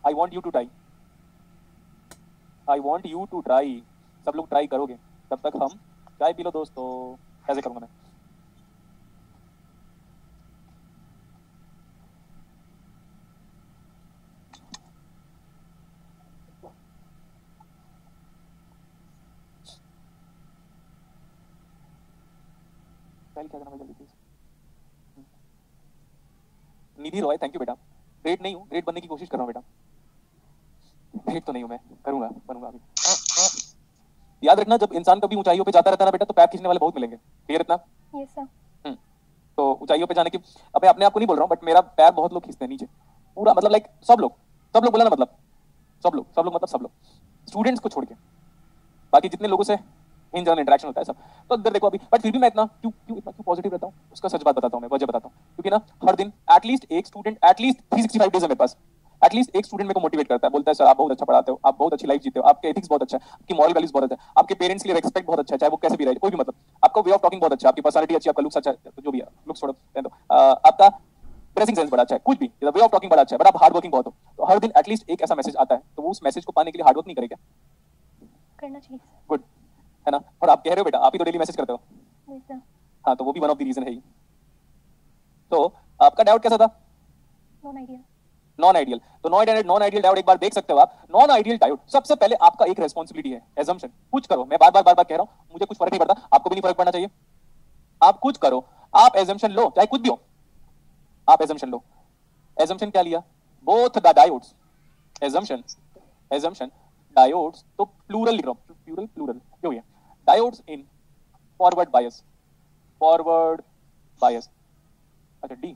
I want you to try. सब लोग ट्राई करोगे, तब तक हम चाय पी लो दोस्तों. ऐसे करूंगा मैं. स्माइल क्या करना है जल्दी please. Nidhi Roy, thank you बेटा। ग्रेट नहीं हूँ, ग्रेट बनने की कोशिश कर रहा हूँ बेटा। ग्रेट तो नहीं हूँ मैं, करूंगा, बनूंगा अभी। याद रखना, जब इंसान कभी ऊंचाइयों पे जाता रहता है ना बेटा, तो पैर खींचने वाले बहुत मिलेंगे। क्लियर इतना? Yes sir. तो ऊंचाइयों पे जाने की, अब मैं अपने आप को नहीं बोल रहा हूँ, बट मेरा पैर बहुत लोग खींचते हैं नीचे पूरा, मतलब लाइक सब लोग बोला ना, मतलब सब लोग मतलब सब लोग, स्टूडेंट्स को छोड़ के बाकी जितने लोगों से इन जनरल इंटरेक्शन होता है सब। तो इधर देखो अभी, बट फिर भी मैं इतना क्यों पॉजिटिव रहता हूँ, उसका सच बात बताता हूँ, मैं वजह बताता हूँ। क्योंकि ना हर दिन एटलीस्ट एक स्टूडेंट, एटलीस्ट 365 डेज है मेरे पास, एटलीस्ट एक स्टूडेंट मेरे को मोटिवेट करता है, बोलता है सर आप बहुत अच्छा पढ़ाते हो, आप बहुत अच्छी लाइफ जीते हो, आपके एथिक्स बहुत अच्छा है, आपकी मॉरल वैल्यूज बहुत अच्छा है, आपके पेरेंट्स के लिए रेस्पेक्ट बहुत अच्छा है, चाहे वो कैसे भी रहे, कोई भी मतलब, आपका वे ऑफ टॉकिंग बहुत अच्छा है, आपकी पर्सनालिटी अच्छी है, आपका लुक्स अच्छा है, तो जो भी है लुक्स छोड़ो, आपका ड्रेसिंग सेंस बड़ा अच्छा है, कुछ भी, वे ऑफ टॉकिंग बड़ा अच्छा है, बट आप हार्ड वर्किंग बहुत हो। तो हर दिन एटलीस्ट एक ऐसा मैसेज आता है, तो वो उस मैसेज को पाने के लिए हार्ड वर्क नहीं करेगा? करना चाहिए सर। गुड है ना? और आप कह रहे हो बेटा, आप ही तो डेली मैसेज करते हो। Yes sir. हाँ, तो वो भी वन ऑफ द रीजन है ही। तो आपका डाउट कैसा था? Non ideal. Non ideal. तो नॉन आइडियल डायोड एक बार देख सकते हो आप। नॉन आइडियल डायोड, सबसे पहले आपका एक रेस्पॉन्सिबिलिटी है, एजम्पशन। कुछ करो, मैं बार बार कह रहा हूं, मुझे कुछ फर्क नहीं पड़ता, आपको भी नहीं फर्क पड़ना चाहिए। आप कुछ करो, आप एजम्पशन लो, चाहे कुछ भी हो, आप एजम्पशन लो। एजम्पशन क्या लिया? Both the diodes, assumption diodes, तो प्लूरल लिख रहा हूं, प्लूरल जो है, डायोड्स इन फॉरवर्ड बायस, अच्छा D,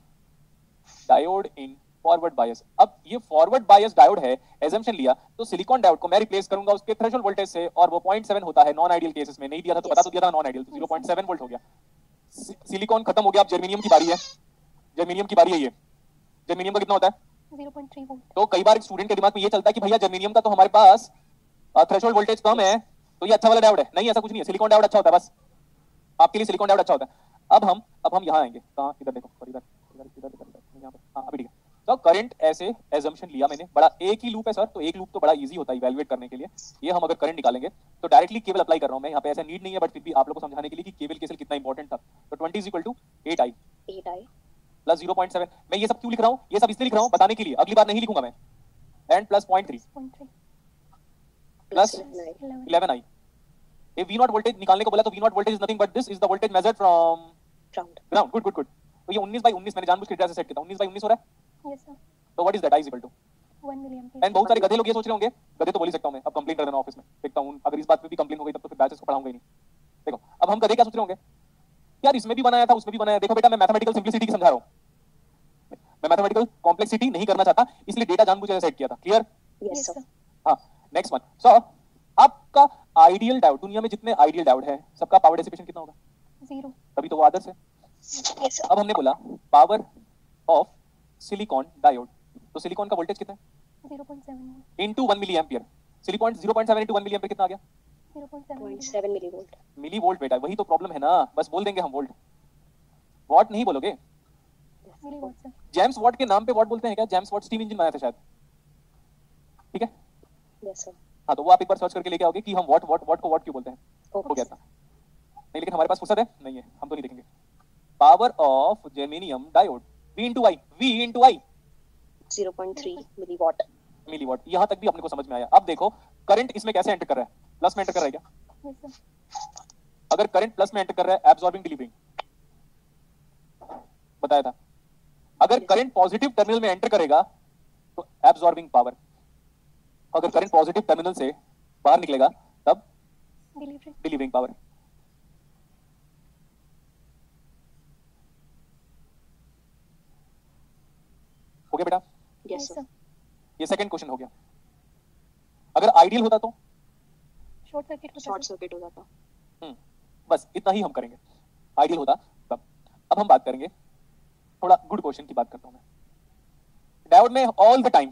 diode in forward bias. अब ये फॉरवर्ड बायस डायोड है, एजम्पशन लिया, तो सिलिकॉन डायोड को मैं रिप्लेस करूंगा उसके थ्रेशोल्ड वोल्टेज से, और वो 0.7 होता है नॉन आइडियल केसेस में। नहीं दिया था तो बता तो दिया था नॉन आइडियल, तो 0.7 वोल्ट हो गया। सिलिकॉन खत्म हो गया, अब जर्मेनियम की बारी है, ये जर्मेनियम का कितना होता है? 0.3 वोल्ट। तो कई बार स्टूडेंट के दिमाग में ये चलता है कि भैया जर्मेनियम का तो हमारे पास थ्रेशोल्ड वोल्टेज कम है, तो ये अच्छा वाला डायोड है। नहीं, ऐसा कुछ नहीं है, सिलिकॉन डायोड अच्छा होता है, बस आपके लिए सिलिकॉन डायोड अच्छा होता है। अब हम यहाँ आएंगे, कहाँ? इधर देखो, इधर यहाँ पर, हाँ अभी ठीक है। तो करंट ऐसे एजम्पशन लिया मैंने, बड़ा एक ही लूप है सर, तो एक लूप तो बड़ा इजी होता है इवैल्यूएट करने के लिए। ये हम अगर करंट निकालेंगे तो डायरेक्टली केवल अप्लाई कर रहा हूं मैं यहाँ पे, ऐसा नीड नहीं है, बट फिर भी आप लोगों को समझाने के लिए कि केवल केसल कितना इंपॉर्टेंट था। तो 20 is equal to 8i plus 0.7। मैं ये सब क्यों लिख रहा हूँ? ये सब इसलिए लिख रहा हूँ बताने के लिए, अगली बार नहीं लिखूंगा मैं। And plus 0.3 plus 11i। if v naught voltage निकालने को बोला तो v naught voltage is nothing but this is the voltage measured from ground. Good. तो ये 19/19 मैंने जानबूझ के डेटा से सेट किया था, 19/19 हो रहा है। Yes sir. तो what is that? i is equal to 1 milliampere. And बहुत सारे गधे लोग ये सोच रहे होंगे, गधे तो बोल ही सकता हूं मैं, अब कंप्लेन कर देना ऑफिस में, देखता हूं अगर इस बात पे भी कंप्लेन हो गई तब तो फिर बैचेस को पढ़ाऊंगा ही नहीं। देखो अब हम गधे क्या सोच रहे होंगे, यार इसमें भी बनाया था उसमें भी बनाया। देखो बेटा, मैं मैथमेटिकल सिंपलिसिटी की समझा रहा हूं, मैं मैथमेटिकल कॉम्प्लेक्सिटी नहीं करना चाहता, इसलिए डेटा जानबूझ के सेट किया था। क्लियर? Yes sir. हां, नेक्स्ट वन। सो आपका आइडियल डायोड, दुनिया में जितने आइडियल डायोड है सबका पावर डिसिपेशन कितना होगा? 0। तभी तो वो आदर्श है। Yes, sir. अब हमने बोला पावर ऑफ सिलिकॉन डायोड, तो सिलिकॉन का वोल्टेज कितना है? 0.7 volt. Into 1 milli ampere. Silicon 0.7 into 1 milli ampere कितना आ गया? 0.7 millivolt. मिली वोल्ट बेटा, वही तो प्रॉब्लम है ना, बस बोल देंगे हम वोल्ट, वॉट नहीं बोलोगे। Milliwatt sir. जेम्स वॉट के नाम पे वॉट बोलते हैं क्या? जेम्स वॉट स्टीम इंजन बनाया था शायद, ठीक है? Yes, sir. हाँ, तो वो आप एक बार सर्च करके लेके आओगे कि हम वॉट को वॉट क्यों बोलते हैं। हो Okay, गया sir. था नहीं, लेकिन हमारे पास फुर्सत है नहीं है, हम तो नहीं देखेंगे। Power of germanium diode, V into I 0.3 milliwatt. Milliwatt. यहां तक भी अपने को समझ में आया। अब देखो करंट इसमें कैसे एंटर कर रहा है, प्लस में एंटर कर रहा है क्या? Yes sir. अगर करंट प्लस में एंटर कर रहा है, एब्सॉर्बिंग डिलीवरिंग, बताया था। अगर करंट पॉजिटिव टर्मिनल में एंटर करेगा तो एब्सॉर्बिंग पावर, अगर करंट पॉजिटिव टर्मिनल से बाहर निकलेगा तब डिलीवरिंग पावर। हो गया बेटा? Yes, sir. ये सेकंड क्वेश्चन हो गया। अगर आइडियल होता तो शॉर्ट सर्किट होता Short सर। circuit हो जाता. बस इतना ही हम करेंगे। आइडियल होता तब। अब हम बात करेंगे, थोड़ा गुड क्वेश्चन की बात करता हूं मैं। डायोड में ऑल द टाइम,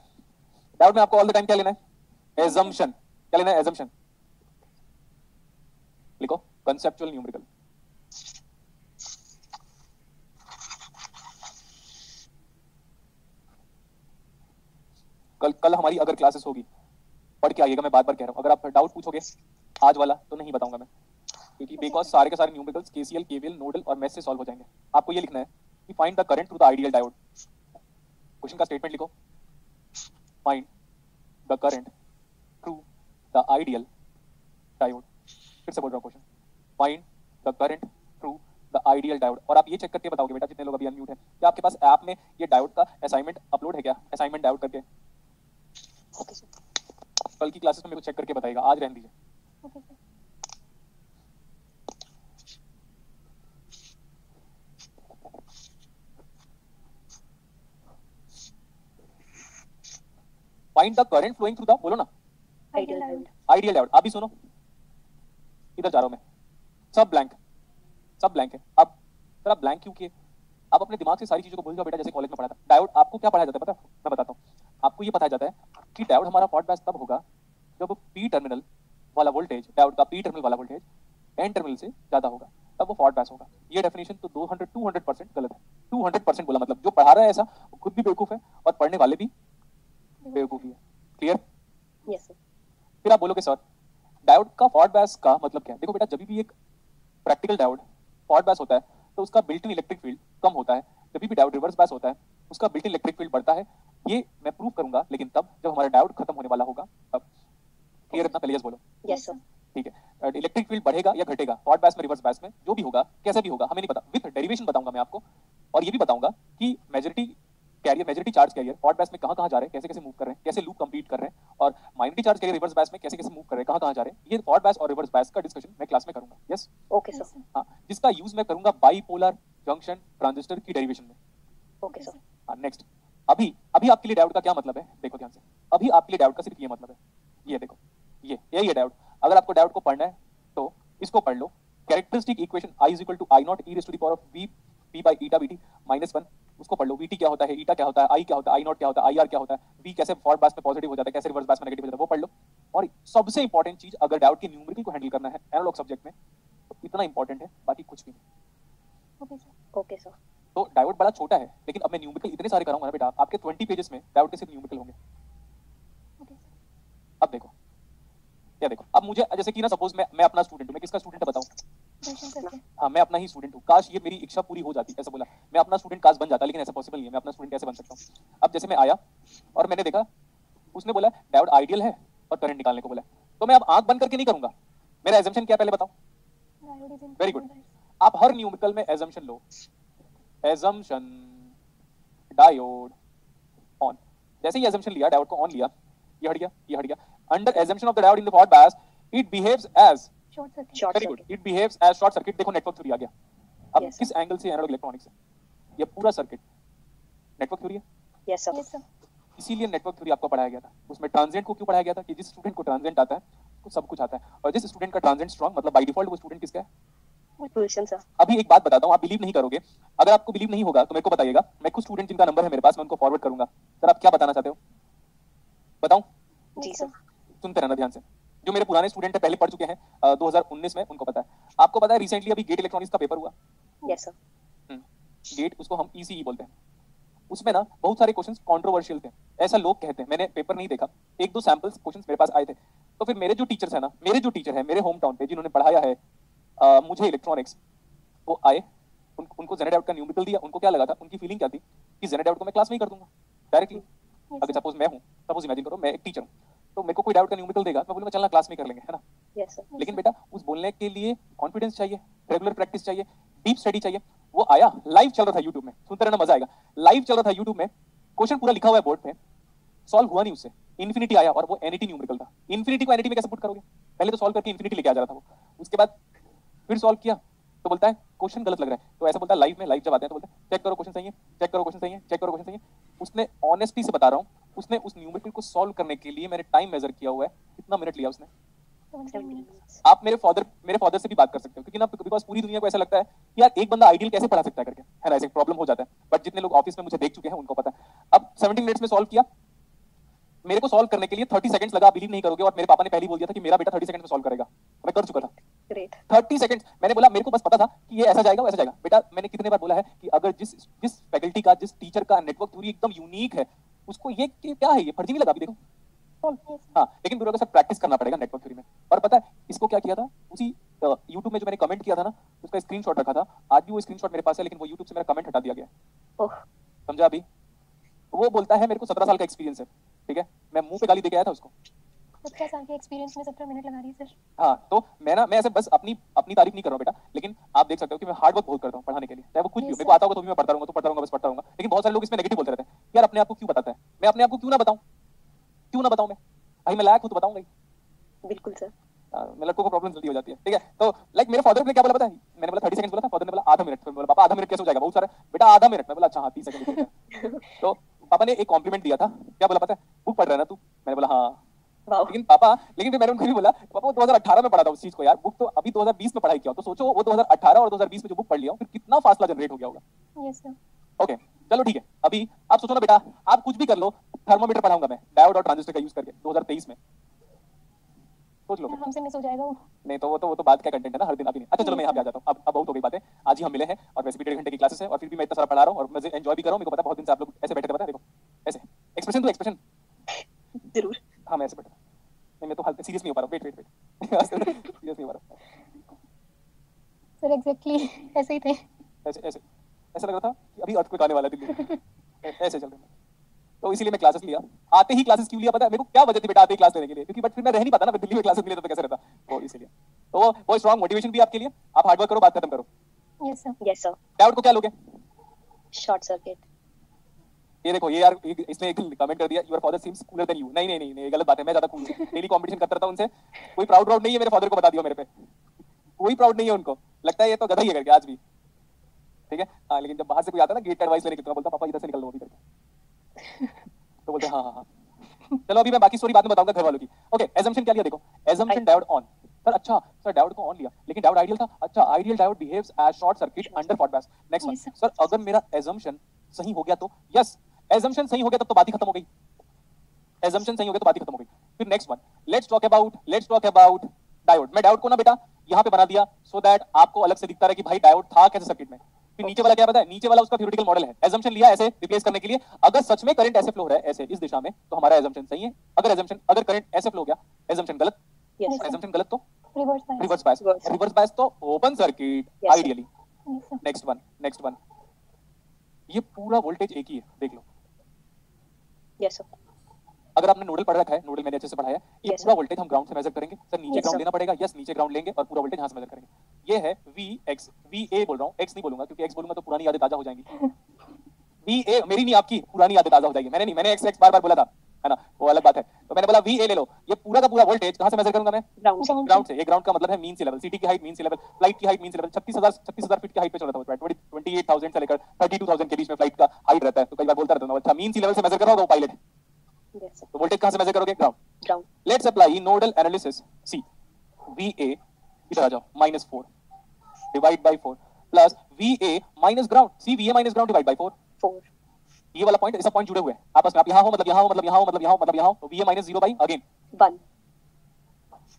डायोड में आपको ऑल द टाइम क्या लेना है? एजम्पशन। क्या लेना है? एजम्पशन। लिखो कंसेप्चुअल न्यूमेरिकल। कल हमारी अगर क्लासेस होगी पढ़ के आइएगा, मैं बार बार कह रहा हूं। अगर आप डाउट पूछोगे आज वाला तो नहीं बताऊंगा मैं, क्योंकि बिकॉज सारे के सारे न्यूमेरिकल्स केसीएल, केवीएल, नोडल और मेश से सॉल्व हो जाएंगे। आपको ये लिखना है कि find the current through the ideal diode. Question का स्टेटमेंट लिखो, find the current through the ideal diode. फिर से बोल रहा हूं question, find the current through the ideal diode. और आप ये चेक करके बताओगे बेटा, जितने लोग अभी अनम्यूट हैं, क्या आपके पास ऐप में ये डायोड का असाइनमेंट अपलोड है क्या? असाइनमेंट डायोड करके ओके सर। कल की क्लासेस में मेरे को चेक करके बताएगा, आज रहने दीजिए। Okay sir. Find the current flowing through the, बोलो ना, आइडियल डायोड। Ideal diode. अभी सुनो, इधर जा रहा हूं मैं, सब ब्लैंक, सब ब्लैंक है। अब जरा ब्लैंक क्यों किए? आप अपने दिमाग से सारी चीजों को भूल जाओ बेटा, जैसे कॉलेज में पढ़ा था। डायोड आपको क्या पढ़ाया जाता है पता है? मैं बताता हूँ आपको। ये पढ़ाया जाता है कि डायोड हमारा फॉल्ट बैच तब होगा जब पी टर्मिनल वाला वोल्टेज, डायोड का पी टर्मिनल वाला वोल्टेज एन टर्मिनल से ज्यादा होगा, तब वो फॉल्ट बैच होगा। ये डेफिनेशन तो 200% गलत है। 200% बोला मतलब जो पढ़ा रहा है ऐसा वो खुद भी बेवकूफ है और पढ़ने वाले भी बेवकूफी है। क्लियर? Yes sir. फिर आप बोलोगे सर डायोड का फॉल्ट बैच का मतलब क्या है? देखो बेटा, जब भी एक प्रैक्टिकल डायोड फॉल्ट बैच होता है तो उसका बिल्ट इन इलेक्ट्रिक फील्ड कम होता है। जब भी डायोड रिवर्स बैच होता है उसका बिल्ट इन इलेक्ट्रिक फील्ड बढ़ता है। ये मैं प्रूव करूंगा, लेकिन तब जब हमारा डायोड खत्म होने वाला होगा तब। क्लियर? इतना पहले यस बोलो। Yes sir. ठीक है, इलेक्ट्रिक फील्ड बढ़ेगा या घटेगा फॉल्ट बैच में, रिवर्स बैच में, जो भी होगा, कैसे भी होगा, हमें नहीं पता। विद डेरिवेशन बताऊंगा मैं आपको, और ये भी बताऊंगा कि majority carrier, majority charge carrier fault batch में कहां जा रहे हैं, कैसे कैसे मूव कर रहे हैं, कैसे लूप कंप्लीट कर रहे हैं, और minority charge carrier reverse batch में कैसे कैसे मूव कर रहे हैं, कहां जा रहे हैं। ये फॉल्ट बैच और रिवर्स बैच का डिस्कशन मैं क्लास में करूंगा। यस? Okay sir. हाँ, जिसका यूज मैं करूंगा बाइपोलर जंक्शन ट्रांजिस्टर की डेरिवेशन में। Okay sir. हाँ, नेक्स्ट। अभी अभी आपके लिए डायोड का क्या मतलब है देखो ध्यान से। अभी आपके लिए डायोड का सिर्फ ये मतलब है, ये देखो, ये यही है डायोड। अगर आपको डायोड को पढ़ना है तो इसको पढ़ लो। Characteristic equation I is equal to I naught e raised to the power of V P by eta Vt minus 1, उसको पढ़ लो। Vt क्या होता है, eta क्या होता है, I क्या होता है, I naught क्या होता है, IR क्या होता है, V कैसे फॉल्ट बैच में पॉजिटिव हो जाता है, कैसे रिवर्स बैच में नेगेटिव हो जाता है, वो पढ़ लो। और सबसे इंपॉर्टेंट चीज, अगर डायोड के न्यूमेरिकल को हैंडल करना है एनालॉग सब्जेक्ट में तो इतना इंपॉर्टेंट है, बाकी कुछ भी नहीं। Okay sir. Okay sir. तो डायोड बड़ा छोटा है, लेकिन अब मैं न्यूमेरिकल इतने सारे कराऊंगा ना बेटा, आपके 20 पेजेस में डायोड के सिर्फ न्यूमेरिकल होंगे। Okay sir. अब देखो, क्या देखो, अब मुझे जैसे कि ना सपोज मैं अपना स्टूडेंट हूँ, मैं किसका स्टूडेंट है बताऊं? दर्शन सर के। हाँ, मैं अपना ही स्टूडेंट हूँ। काश ये मेरी इच्छा पूरी हो जाती, ऐसा बोला, मैं अपना स्टूडेंट काश बन जाता, लेकिन ऐसा पॉसिबल नहीं है। मैं अपना स्टूडेंट कैसे बन सकता हूँ? अब जैसे मैं आया और मैंने देखा, उसने बोला डायोड आइडियल है और करंट निकालने को बोला, तो मैं अब आंख बंद करके नहीं करूंगा। मेरा एजम्पशन क्या पहले बताओ? Diode is in very good. आप हर न्यूमेरिकल में एजम्पशन लो, एजम्पशन डायोड ऑन। जैसे ही एजम्पशन लिया, डायोड को ऑन लिया, ये हट गया, ये हट गया। Under assumption of the diode in the fault batch it behaves as short circuit. Short very good, circuit. It behaves as short circuit. देखो नेटवर्क थ्योरी आ गया। अब Yes, किस एंगल से एनालॉग इलेक्ट्रॉनिक्स है? ये पूरा सर्किट नेटवर्क थ्योरी है। Yes sir. Yes sir. इसीलिए नेटवर्क थ्योरी आपको पढ़ाया गया था। उसमें ट्रांजिएंट को क्यों पढ़ाया गया था? कि जिस स्टूडेंट को ट्रांजिएंट आता है उसको सब कुछ आता है, और जिस स्टूडेंट का ट्रांजिएंट स्ट्रांग, मतलब बाय डिफॉल्ट वो स्टूडेंट किसका है? गुलशन सर। अभी एक बात बताता हूँ, आप बिलीव नहीं करोगे। अगर आपको बिलीव नहीं होगा तो मेरे को बताइएगा, मैं कुछ स्टूडेंट जिनका नंबर है मेरे पास, मैं उनको फॉरवर्ड करूंगा। सर आप क्या बताना चाहते हो बताऊं? जी सर। सुनते रहना ध्यान से। जो मेरे पुराने स्टूडेंट है, पहले पढ़ चुके हैं 2019 में, उनको पता है। आपको पता है रिसेंटली अभी गेट इलेक्ट्रॉनिक्स का पेपर हुआ, यस सर। गेट, उसको हम ईसीई बोलते हैं। उसमें ना बहुत सारे क्वेश्चंस कंट्रोवर्शियल थे, ऐसा लोग कहते हैं। मैंने पेपर नहीं देखा, एक दो सैंपल्स क्वेश्चंस मेरे पास आए थे। तो फिर मेरे जो टीचर्स है ना, मेरे जो टीचर है मेरे होम टाउन पे, जिन्होंने पढ़ाया है मुझे इलेक्ट्रॉनिक्स, वो आए, उनको जेनेडाउट का न्यूमेरिकल दिया। उनको क्या लगा था, उनकी फीलिंग क्या थी कि जेनेडाउट को मैं क्लास में ही कर दूंगा डायरेक्टली। अगर सपोज मैं हूँ, सपोज इमेजिन करो मैं एक टीचर हूँ, तो मेरे को कोई डाउट का न्यूमेरिकल देगा, मैं बोलूंगा चलना क्लास में कर लेंगे, है ना। Yes sir. लेकिन बेटा उस बोलने के लिए कॉन्फिडेंस चाहिए, रेगुलर प्रैक्टिस चाहिए, डीप स्टडी चाहिए। वो आया, लाइव चल रहा था यूट्यूब में, सुनते रहना मजा आएगा। लाइव चल रहा था यूट्यूब में, क्वेश्चन पूरा लिखा हुआ है बोर्ड पे, सॉल्व हुआ नहीं उससे। इन्फिनिटी आया और वो एनईटी न्यूमेरिकल था। इन्फिनिटी को एनईटी में कैसे पुट करोगे? पहले तो सॉल्व करके इन्फिनिटी लेके आ जा रहा था वो, उसके बाद फिर सॉल्व किया तो बोलता है क्वेश्चन गलत लग रहा है। तो ऐसा बोलता है लाइव में, लाइव जब आते हैं तो बोलता है चेक करो क्वेश्चन सही है, चेक करो क्वेश्चन सही है, चेक करो क्वेश्चन सही है। उसने ऑनेस्टी से बता रहा हूँ, उसने उस न्यूमेरिकल को सॉल्व करने के लिए, मैंने टाइम मेजर किया हुआ है, कितना मिनट लिया उसने। 17 मिनट्स। आप मेरे फादर से भी बात कर सकते हो, क्योंकि ना बिकॉज पूरी दुनिया को ऐसा लगता है कि यार एक बंदा आइडियल कैसे पढ़ा सकता है करके, है ना, ऐसे प्रॉब्लम हो जाता है। बट जितने लोग ऑफिस में मुझे देख चुके हैं उनको पता है। अब 17 मिनट्स में सॉल्व किया, मेरे को सॉल्व करने के लिए 30 सेकंड्स लगा, बिलीव नहीं करोगे। और मेरे पापा ने पहले ही बोल दिया था कि मेरा बेटा 30 सेकंड्स में सॉल्व करेगा, मैं कर चुका था। ग्रेट। 30 सेकंड्स। मैंने बोला, मेरे को बस पता था कि ये ऐसा जाएगा वैसा जाएगा। बेटा मैंने कितने बार बोला है कि अगर जिस फैकल्टी का, जिस टीचर का नेटवर्क थ्योरी एकदम यूनिक है, उसको ये क्या है, ये फर्जी नहीं लगा। अभी देखो हाँ, लेकिन बुरा के साथ प्रैक्टिस करना पड़ेगा नेटवर्क थ्योरी में। और पता है इसको क्या किया था, उसी यूट्यूब में जो मैंने कमेंट किया था ना, उसका स्क्रीनशॉट रखा था। आज भी वो स्क्रीनशॉट मेरे पास है, लेकिन वो यूट्यूब से मेरा कमेंट हटा दिया गया। ओह। समझा? अभी वो बोलता है मेरे को 17 साल का एक्सपीरियंस है, ठीक है, मैं मुंह पे गाली दे के आया था उसको। 17 साल के एक्सपीरियंस में 17 मिनट लगा रही है सर। हाँ, तो मैं ऐसे बस अपनी तारीफ नहीं कर रहा हूँ बेटा, लेकिन आप देख सकते हो कि मैं हार्ड वर्क बहुत करता हूँ पढ़ाने के लिए, चाहे वो कुछ भी हो। Yes, मेरे को आता होगा तो भी मैं पढ़ता रहूंगा, बस पढ़ता रहूंगा। लेकिन बहुत सारे लोग इसमें नेगेटिव बोलते रहते हैं, यार अपने आप को क्यों बताता है, मैं अपने आप को क्यों ना बताऊं, मैं भाई मैं लायक हूँ तो बताऊंगा ही। बिल्कुल सर। मैं लड़कों को प्रॉब्लम जल्दी हो जाती है, ठीक है। तो लाइक मेरे फादर ने क्या बोला पता है, मैंने बोला 30 सेकंड बोला था, फादर ने बोला आधा मिनट। फिर बोला पापा आधा मिनट कैसे हो जाएगा, बहुत सारा बेटा आधा मिनट। मैं बोला अच्छा हाँ 30 सेकंड। तो पापा ने एक कॉम्प्लीमेंट दिया था, क्या बोला पता है, बुक पढ़ रहा है ना तू, मैंने बोला हाँ। वाओ। लेकिन फिर मैंने उनको भी बोला पापा वो 2018 में पढ़ा था उस चीज को यार, बुक तो अभी 2020 में पढ़ाई किया, तो सोचो वो 2018 और 2020 में जो बुक पढ़ लिया फिर कितना फासला जनरेट हो गया होगा। Yes sir. ओके चलो ठीक है, अभी आप सोचो ना बेटा, आप कुछ भी कर लो, थर्मोमीटर पढ़ाऊंगा मैं डायोड और ट्रांजिस्टर का यूज करके 2023 में, सोच लो। हमसे मिस हो जाएगा वो। नहीं तो वो तो बात क्या कंटेंट है ना, हर दिन अभी नहीं। अच्छा चलो मैं यहाँ पे आ जाता हूँ, अब बहुत हो गई बातें, आज ही हम मिले हैं और वैसे भी 1.5 घंटे की क्लासेस है और फिर भी मैं इतना सारा पढ़ा रहा हूँ और मैं एंजॉय भी कर रहा हूँ। मेरे को पता बहुत दिन से आप लोग ऐसे बैठे थे, पता है, देखो ऐसे एक्सप्रेशन तो एक्सप्रेशन जरूर। हाँ मैं ऐसे बैठा, नहीं मैं तो हाल सीरियस नहीं हो पा रहा हूँ, वेट सीरियस नहीं हो पा रहा सर एग्जैक्टली ऐसे ही थे। ऐसे ऐसे ऐसा लग रहा था कि अभी अर्थक्वेक आने वाला है दिल्ली में, ऐसे चल रहे हैं। तो इसीलिए मैं क्लासेस लिया, आते ही क्लासेस क्यों लिया पता है मेरे को, क्या वजह थी बेटा आते ही क्लास लेने के लिए, क्योंकि बट फिर मैं रह नहीं पाता ना, फिर दिल्ली में क्लासेस मिले तो कैसे रहता, वो इसीलिए। तो वो स्ट्रांग मोटिवेशन भी आपके लिए, आप हार्ड वर्क करो, बात खत्म करो। Yes sir. Yes sir. Doubt को क्या लोगे, शॉर्ट सर्किट। ये देखो ये यार इसने एक कमेंट कर दिया, your father seems cooler than you. नहीं नहीं नहीं नहीं गलत बात है, मैं ज्यादा कूल हूं, डेली कंपटीशन करता रहता हूं उनसे। कोई प्राउड नहीं है मेरे फादर को, बता दिया मेरे पे, कोई प्राउड नहीं है उनको, लगता है ये तो गधा ही है करके आज भी, ठीक है। हाँ लेकिन जब बाहर से कोई आता है ना गेट एडवाइस लेने के, तो मैं बोलता पापा इधर से निकल लो अभी करके, तो बोलते हाँ हाँ हाँ। चलो अभी मैं बाकी स्टोरी बाद में बताऊंगा घर वालों की। ओके एजम्पशन क्या लिया देखो, एजम्पशन डायोड ऑन। सर अच्छा सर डायोड को ऑन लिया, लेकिन डायोड आइडियल था। अच्छा ideal diode behaves as short circuit under forward bias. Next one, Yes, sir. Sir अगर मेरा एजम्पशन सही हो गया तो, यस एजम्पशन सही हो गया तब तो बात ही खत्म हो गई, एजम्पशन सही हो गया तो बात ही खत्म हो गई। फिर next one, let's talk about diode. मैं डायोड को ना बेटा यहाँ पे बना दिया सो दैट आपको अलग से दिखता रहे कि भाई डायोड था कैसे सर्किट में। फिर नीचे वाला क्या पता है, नीचे वाला उसका थ्योरेटिकल मॉडल है, एजम्पशन लिया ऐसे रिप्लेस करने के लिए, अगर सच में करंट ऐसे फ्लो हो रहा है ऐसे इस दिशा में तो हमारा एजम्पशन सही है, अगर करंट ऐसे फ्लो हो गया एजम्पशन गलत, यस सर। एजम्पशन गलत तो रिवर्स बायस। रिवर्स बायस तो open circuit Yes, sir. Ideally. Yes sir. Next one, ये पूरा वोल्टेज एक ही है देख लो, यस सर। अगर आपने नोडल पढ़ रखा है, नोडल मैंने अच्छे से पढ़ा है, ये Yes, पूरा वोल्टेज हम ग्राउंड से मेजर करेंगे। सर नीचे Yes, ग्राउंड sir. लेना पड़ेगा, यस नीचे ग्राउंड लेंगे और पूरा वोल्टेज यहाँ से मेजर करेंगे। ये है VX, VA बोल रहा हूँ, X नहीं बोलूंगा क्योंकि X बोलूंगा तो पुरानी यादें ताजा हो जाएंगी। VA मेरी नहीं आपकी पुरानी यादें ताजा हो जाएगी, मैंने X बार बोला था, है ना, वो अलग बात है। तो मैंने बोला VA ले लो, ये पूरा का पूरा वोल्टेज कहाँ से मेजर करूंगा मैं, ग्राउंड। ग्राउंड से। ये ग्राउंड का मतलब है मीन सी लेवल, सिटी की height mean sea level, flight की height mean sea level. 36,000 feet की हाइट पे चल रहा था, 28,000 से लेकर 32,000 के बीच में फ्लाइट का हाइट रहता है। तो कई बार बोलता रहता हूं अच्छा मीन सी लेवल से मेजर कर रहा होगा वो पायलट, यस सर। तो वोल्टेज कहां से मेजर करोगे, ground. Let's apply nodal analysis. See VA इधर आ जाओ -4 divide by 4 plus VA minus ground, see VA minus ground divide by 4। 4। ये वाला पॉइंट, ऐसा पॉइंट जुड़े हुए हैं आपस में, आप यहां हो मतलब यहां हो मतलब यहां हो मतलब यहां हो मतलब यहां हो, तो VA माइनस 0 बाय अगेन 1।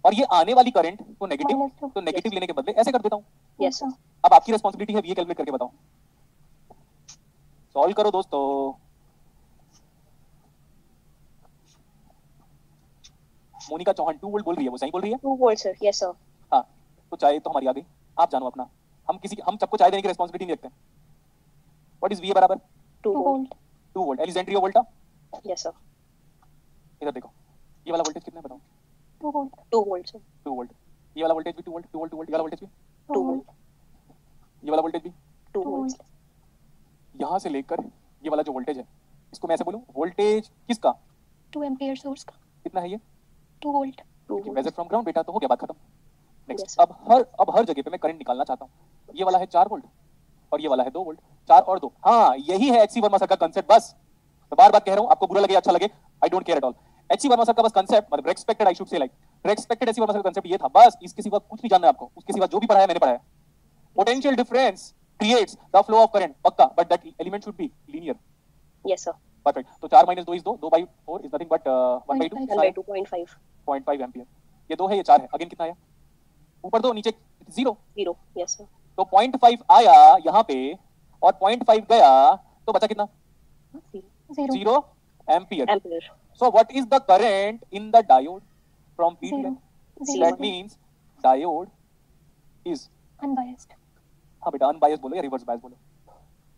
और ये आने वाली करंट को नेगेटिव, -2. तो नेगेटिव लेने के बदले ऐसे कर देता हूं। Yes sir. अब आपकी रिस्पांसिबिलिटी है VA कैलकुलेट करके बताओ, सॉल्व करो दोस्तों। मोनिका चौहान 2 वोल्ट बोल रही है, वो सही बोल रही है। 2 वोल्ट सर। Yes sir. हाँ तो चाय तो हमारी आ गई, आप जानो अपना, हम सबको चाय देने की रिस्पांसिबिलिटी नहीं रखते। व्हाट इज VA बराबर 2 volt. 2 volt, Alessandro Volta. Yes sir. इधर देखो ये वाला वोल्टेज कितना है बताओ, 2 वोल्ट। 2 volt sir. 2 वोल्ट। ये वाला वोल्टेज भी 2 वोल्ट, 2 वोल्ट, 2 वोल्ट। ये वाला वोल्टेज भी 2 वोल्ट। ये वाला वोल्टेज भी 2 2 वोल्ट। वोल्ट। यहाँ से लेकर ये वाला जो वोल्टेज है इसको मैं ऐसे बोलूं, वोल्टेज किसका 2 एम्पीयर सोर्स का कितना है ये, 2 volt. 2 measure volt. From ground बेटा, तो हो गया बात खत्म। Next Yes. अब हर जगह पे मैं करंट निकालना चाहता हूँ। ये वाला है 4 वोल्ट और ये वाला है 2 वोल्ट, 4 और 2। हाँ यही है HC वर्मा सर का कंसेप्ट, बस मैं बार बार कह रहा हूँ, आपको बुरा लगे अच्छा लगे I don't care at all. HC Verma sir का बस कंसेप्ट, मतलब respected I should say, like respected HC Verma sir का कंसेप्ट ये था बस, इसके सिवा कुछ नहीं जानना है आपको, उसके सिवा जो भी पढ़ाया मैंने पढ़ाया। Potential difference creates the flow of current, पक्का, but that element should be linear. Yes sir. Perfect. तो 4 minus 2 is 2, 2 by 4 is nothing but 1 by 2, 1 by 2.5। 0.5 ampere. ये 2 है, ये 4 है, अगेन कितना आया, ऊपर 2 नीचे 0, 0। Yes sir. तो 0.5 आया यहाँ पे और 0.5 गया तो बचा कितना, 0 0 ampere. Ampere. So what is the current in the diode from P to 0 N? 0 That means diode is, unbiased. हाँ बेटा अनबायस्ड बोलो या रिवर्स बायस बोलो,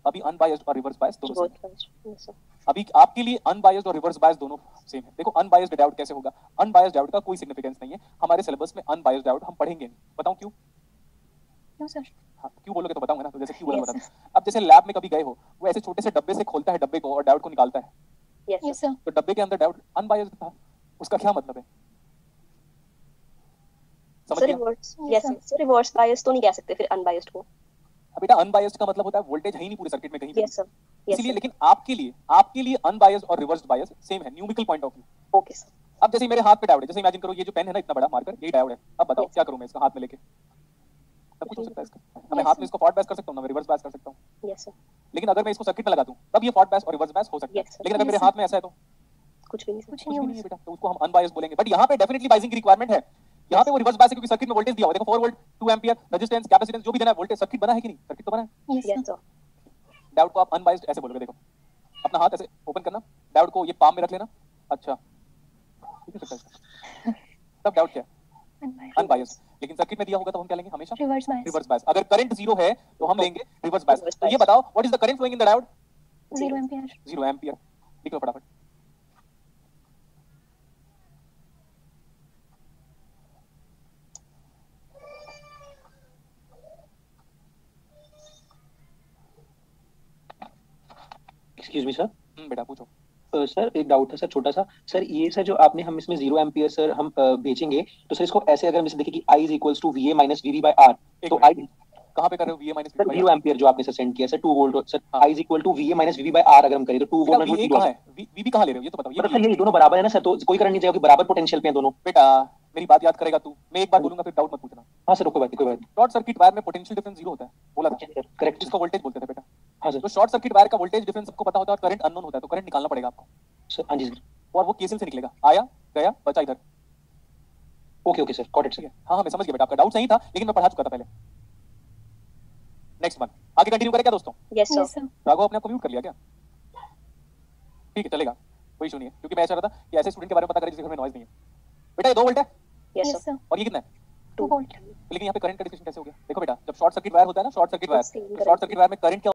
अभी अनबायस्ड और रिवर्स बायस दोनों Both same है। biased. Yes, sir. अभी आपके लिए अनबायस्ड और रिवर्स बायस दोनों सेम है। देखो अनबायस्ड डाउट कैसे होगा, अनबायस्ड डाउट का कोई सिग्निफिकेंस नहीं है हमारे सिलेबस में, अनबायस्ड डाउट हम पढ़ेंगे नहीं। बताऊं क्यों? No sir. हाँ, क्यों बोलोगे तो बताऊंगा ना, तो जैसे क्यों बोलोगे Yes, बता दूं। अब जैसे लैब में कभी गए हो, वो ऐसे छोटे से डब्बे से खोलता है डब्बे को और डाउट को निकालता है, Yes, यस sir. सर। तो डब्बे के अंदर डाउट अनबायस्ड था, उसका क्या मतलब है? समझ Sir, गया? reverse. Yes, Yes, sir. sir. So reverse bias तो नहीं कह सकते फिर unbiased को. अब बेटा अनबायस्ड का मतलब होता है वोल्टेज है ही नहीं पूरे सर्किट में कहीं पे। Yes, sir. Yes, इसीलिए sir. लेकिन आपके लिए अनबायस्ड और रिवर्स्ड बायस सेम है numerical point of view. Okay, sir. अब जैसे मेरे हाथ पे डायोड है, जैसे इमेजिन करो ये जो पेन है ना इतना बड़ा मार्कर, ये डायोड है। अब बताओ Yes. क्या करूं मैं इसका हाथ में लेके? सब कुछ हो सकता है इसका। अब मैं Yes, हाथ में sir. इसको फॉरवर्ड बायस कर सकता हूं ना, मैं रिवर्स बायस कर सकता हूं। Yes, sir. लेकिन अगर मैं इसको सर्किट में लगा दूं तब ये फॉरवर्ड बायस और रिवर्स बायस हो सकता है। Yes, sir. लेकिन अगर Yes, मेरे sir. हाथ में ऐसा है तो कुछ भी नहीं sir. कुछ कुछ नहीं भी हो नहीं है बेटा, तो उसको हम अनबायस्ड बोलेंगे। बट यहाँ पे डेफिनेटली बायसिंग की रिक्वायरमेंट है। यहाँ पे वो रिवर्स बायस है क्योंकि सर्किट में वोल्टेज दिया हुआ है। देखो 4 वोल्ट, 2 एम्पीयर, रेजिस्टेंस, कैपेसिटेंस जो भी देना है, वोल्टेज सर्किट बना है कि नहीं? सर्किट तो बना है। Yes Yes, sir. sir. Diode को आप अनबायस्ड ऐसे बोलोगे, देखो अपना हाथ ऐसे ओपन करना, डायोड को ये पाम में रख लेना। अच्छा ठीक है सकता है तब डायोड क्या है? अनबायस्ड। लेकिन सर्किट में दिया होगा तो हम क्या लेंगे हमेशा? Reverse bias. Reverse bias. अगर करंट 0 है तो हम लेंगे रिवर्स बायस। Reverse तो ये bias. बताओ what is the current flowing in the diode? 0 ampere. 0 ampere. लिख लो फटाफट। Excuse me sir. बेटा पूछो। सर एक डाउट था सर, छोटा सा। सर ये सर जो आपने हम इसमें 0 एम्पियर सर हम भेजेंगे, तो सर इसको ऐसे अगर हम इसे देखें कि I is equals to VA minus VB by R, एक तो मिनट। I कहां पे कर रहे हो? VA माइनस सर 0 एम्पियर जो आपने सर सेंड किया सर 2 वोल्ट सर, हाँ। I is equal to VA minus VB by R अगर हम करें तो 2 बेटा वोल्ट VA जीरो। कहां है? VB कहां ले रहे हो ये तो बताओ। ये मतलब सर ये दोनों बराबर है ना सर, तो कोई करंट नहीं जाएगा, बराबर पोटेंशियल पे हैं दोनों। बेटा मेरी बात याद करेगा तू, मैं एक बात बोलूंगा फिर डाउट मत पूछना। हाँ सर कोई बात नहीं, कोई बात शॉर्ट सर्किट वायर में पोटेंशियल डिफरेंस 0 होता है, बोला था। नहीं। करेक्ट इसको वोल्टेज बोलते थे बेटा। हाँ सर। तो शॉर्ट सर्किट वायर का वोल्टेज डिफरेंस सबको पता होता है और करंट अननोन होता है, तो करंट निकालना पड़ेगा आपको। सर हाँ जी सर। और वो केसीएल से निकलेगा, आया गया बचा इधर। Okay okay sir, got it ठीक सर। है, हाँ मैं समझ गया बेटा, आपका डाउट सही था लेकिन मैं पढ़ा चुका था पहले। नेक्स्ट वन, आगे कंटिन्यू करें क्या दोस्तों? Yes, sir. Yes sir. Raghav अपने आप को म्यूट कर लिया क्या? ठीक है चलेगा, कोई इशू नहीं है, क्योंकि मैं चाह रहा था कि ऐसे स्टूडेंट के बारे में पता करें जिसके घर में नॉइज नहीं है। बेटा ये 2 वोल्ट है Yes, यस sir. सर। और ये कितना है? 2 वोल्ट। लेकिन यहाँ पे करंट का डिस्कशन कैसे हो गया? देखो बेटा जब शॉर्ट सर्किट वायर होता है ना, शॉर्ट सर्किट वायर, Same तो शॉर्ट सर्किट वायर में करंट क्या